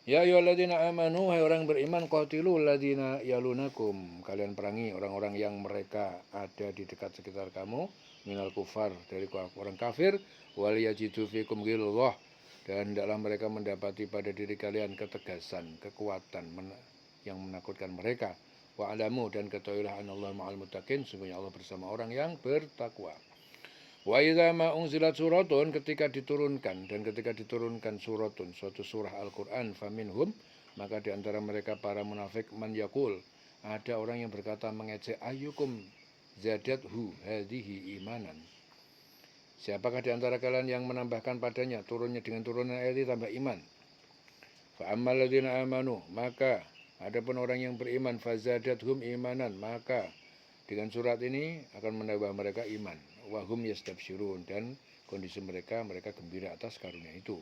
Ya ayyuhalladzina amanu, hai orang beriman, qatilul ladzina yalunakum, kalian perangi orang-orang yang mereka ada di dekat sekitar kamu, minal kufar, dari orang kafir, wal yajidu fikum ghilzah, dan hendaklah mereka mendapati pada diri kalian ketegasan, kekuatan yang menakutkan mereka. Wa alamu, dan ketahuilah anallahu ma'al muttaqin, sesungguhnya Allah bersama orang yang bertakwa. Wa idza ma unzilat suratun, ketika diturunkan suratun, suatu surah Al-Qur'an, faminhum, maka di antara mereka para munafik, man yaqul, ada orang yang berkata mengejek, ayyukum zadathu hadhihi imanan, siapakah di antara kalian yang menambahkan padanya, turunnya dengan turunan ayat ini, tambah iman. Fa ammal ladzina amanu, maka adapun orang yang beriman, fazadathum imanan, maka dengan surat ini akan menambah mereka iman. Wahum yastabsyirun, dan kondisi mereka gembira atas karunia itu.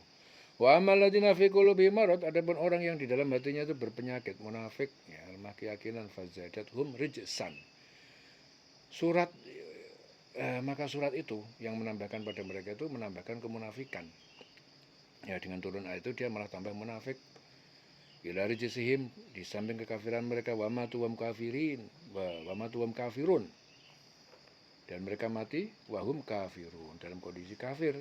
Wa amal ladzina fi qulubihim marad, adapun orang yang di dalam hatinya itu berpenyakit, munafik, ya, lemah keyakinan, fazadathum rijsan. Maka surat itu yang menambahkan pada mereka itu menambahkan kemunafikan. Ya, dengan turun ayat itu dia malah tambah munafik. Ila rijsihim, di samping kekafiran mereka, wa matu wam kafirin, wa matu wam kafirun, dan mereka mati wahum kafirun, dalam kondisi kafir.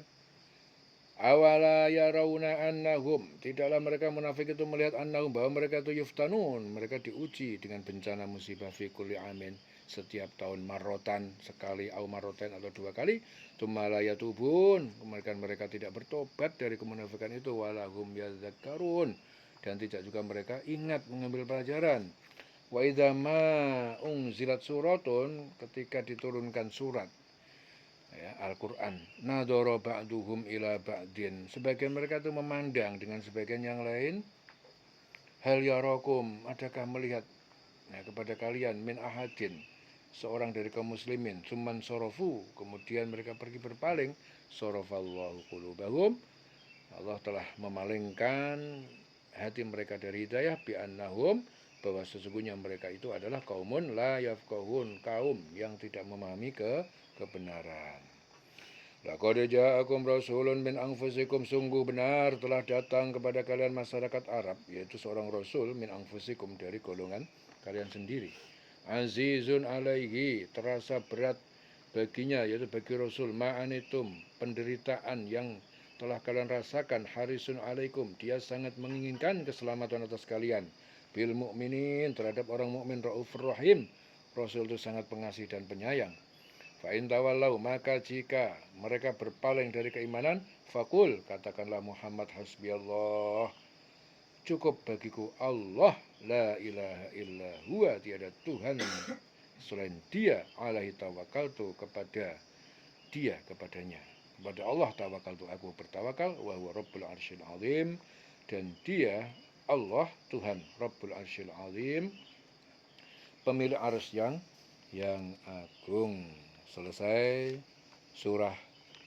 Awala yarawna annahum, tidaklah mereka munafik itu melihat annahum, bahwa mereka itu yuftanun, mereka diuji dengan bencana musibah fi kulli amin, setiap tahun, marotan, sekali, au marotan, atau 2 kali, tsumma la yatubun, kemudian mereka tidak bertobat dari kemunafikan itu, walahum yadzakkarun, dan tidak juga mereka ingat mengambil pelajaran. Wa idza ma unzilat suratun, ketika diturunkan surat, ya, Al-Qur'an, nadara ba'duhum ila ba'din, sebagian mereka itu memandang dengan sebagian yang lain, hal yarakum, adakah melihat, ya, kepada kalian, min ahadin, seorang dari kaum muslimin, cuman sorofu, kemudian mereka pergi berpaling, sorofallahu qulubahum, Allah telah memalingkan hati mereka dari hidayah, bi annahum, bahwa sesungguhnya mereka itu adalah kaumun la yafqahun, kaum yang tidak memahami kebenaran. Laqad ja'akum rasulun min anfusikum, sungguh benar telah datang kepada kalian masyarakat Arab, yaitu seorang rasul min anfusikum, dari golongan kalian sendiri. Azizun alaihi, terasa berat baginya, yaitu bagi rasul, ma'anitum, penderitaan yang telah kalian rasakan, harisun alaikum, dia sangat menginginkan keselamatan atas kalian, bil mu'minin, terhadap orang mukmin, raufur rahim, rasul itu sangat pengasih dan penyayang. Fa in tawallau, maka jika mereka berpaling dari keimanan, fakul, katakanlah Muhammad, hasbiyallah, cukup bagiku Allah, la ilaha illa huwa, tiada Tuhan selain dia, alaihi tawakkaltu, kepadanya, kepada Allah tawakaltu, aku bertawakal, wa huwa rabbul arsyil azim, dan dia Allah, Tuhan, rabbul arsyil azim, pemilik arsy yang agung. Selesai surah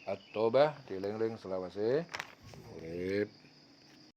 At-Taubah, dieling-eling selawase urip.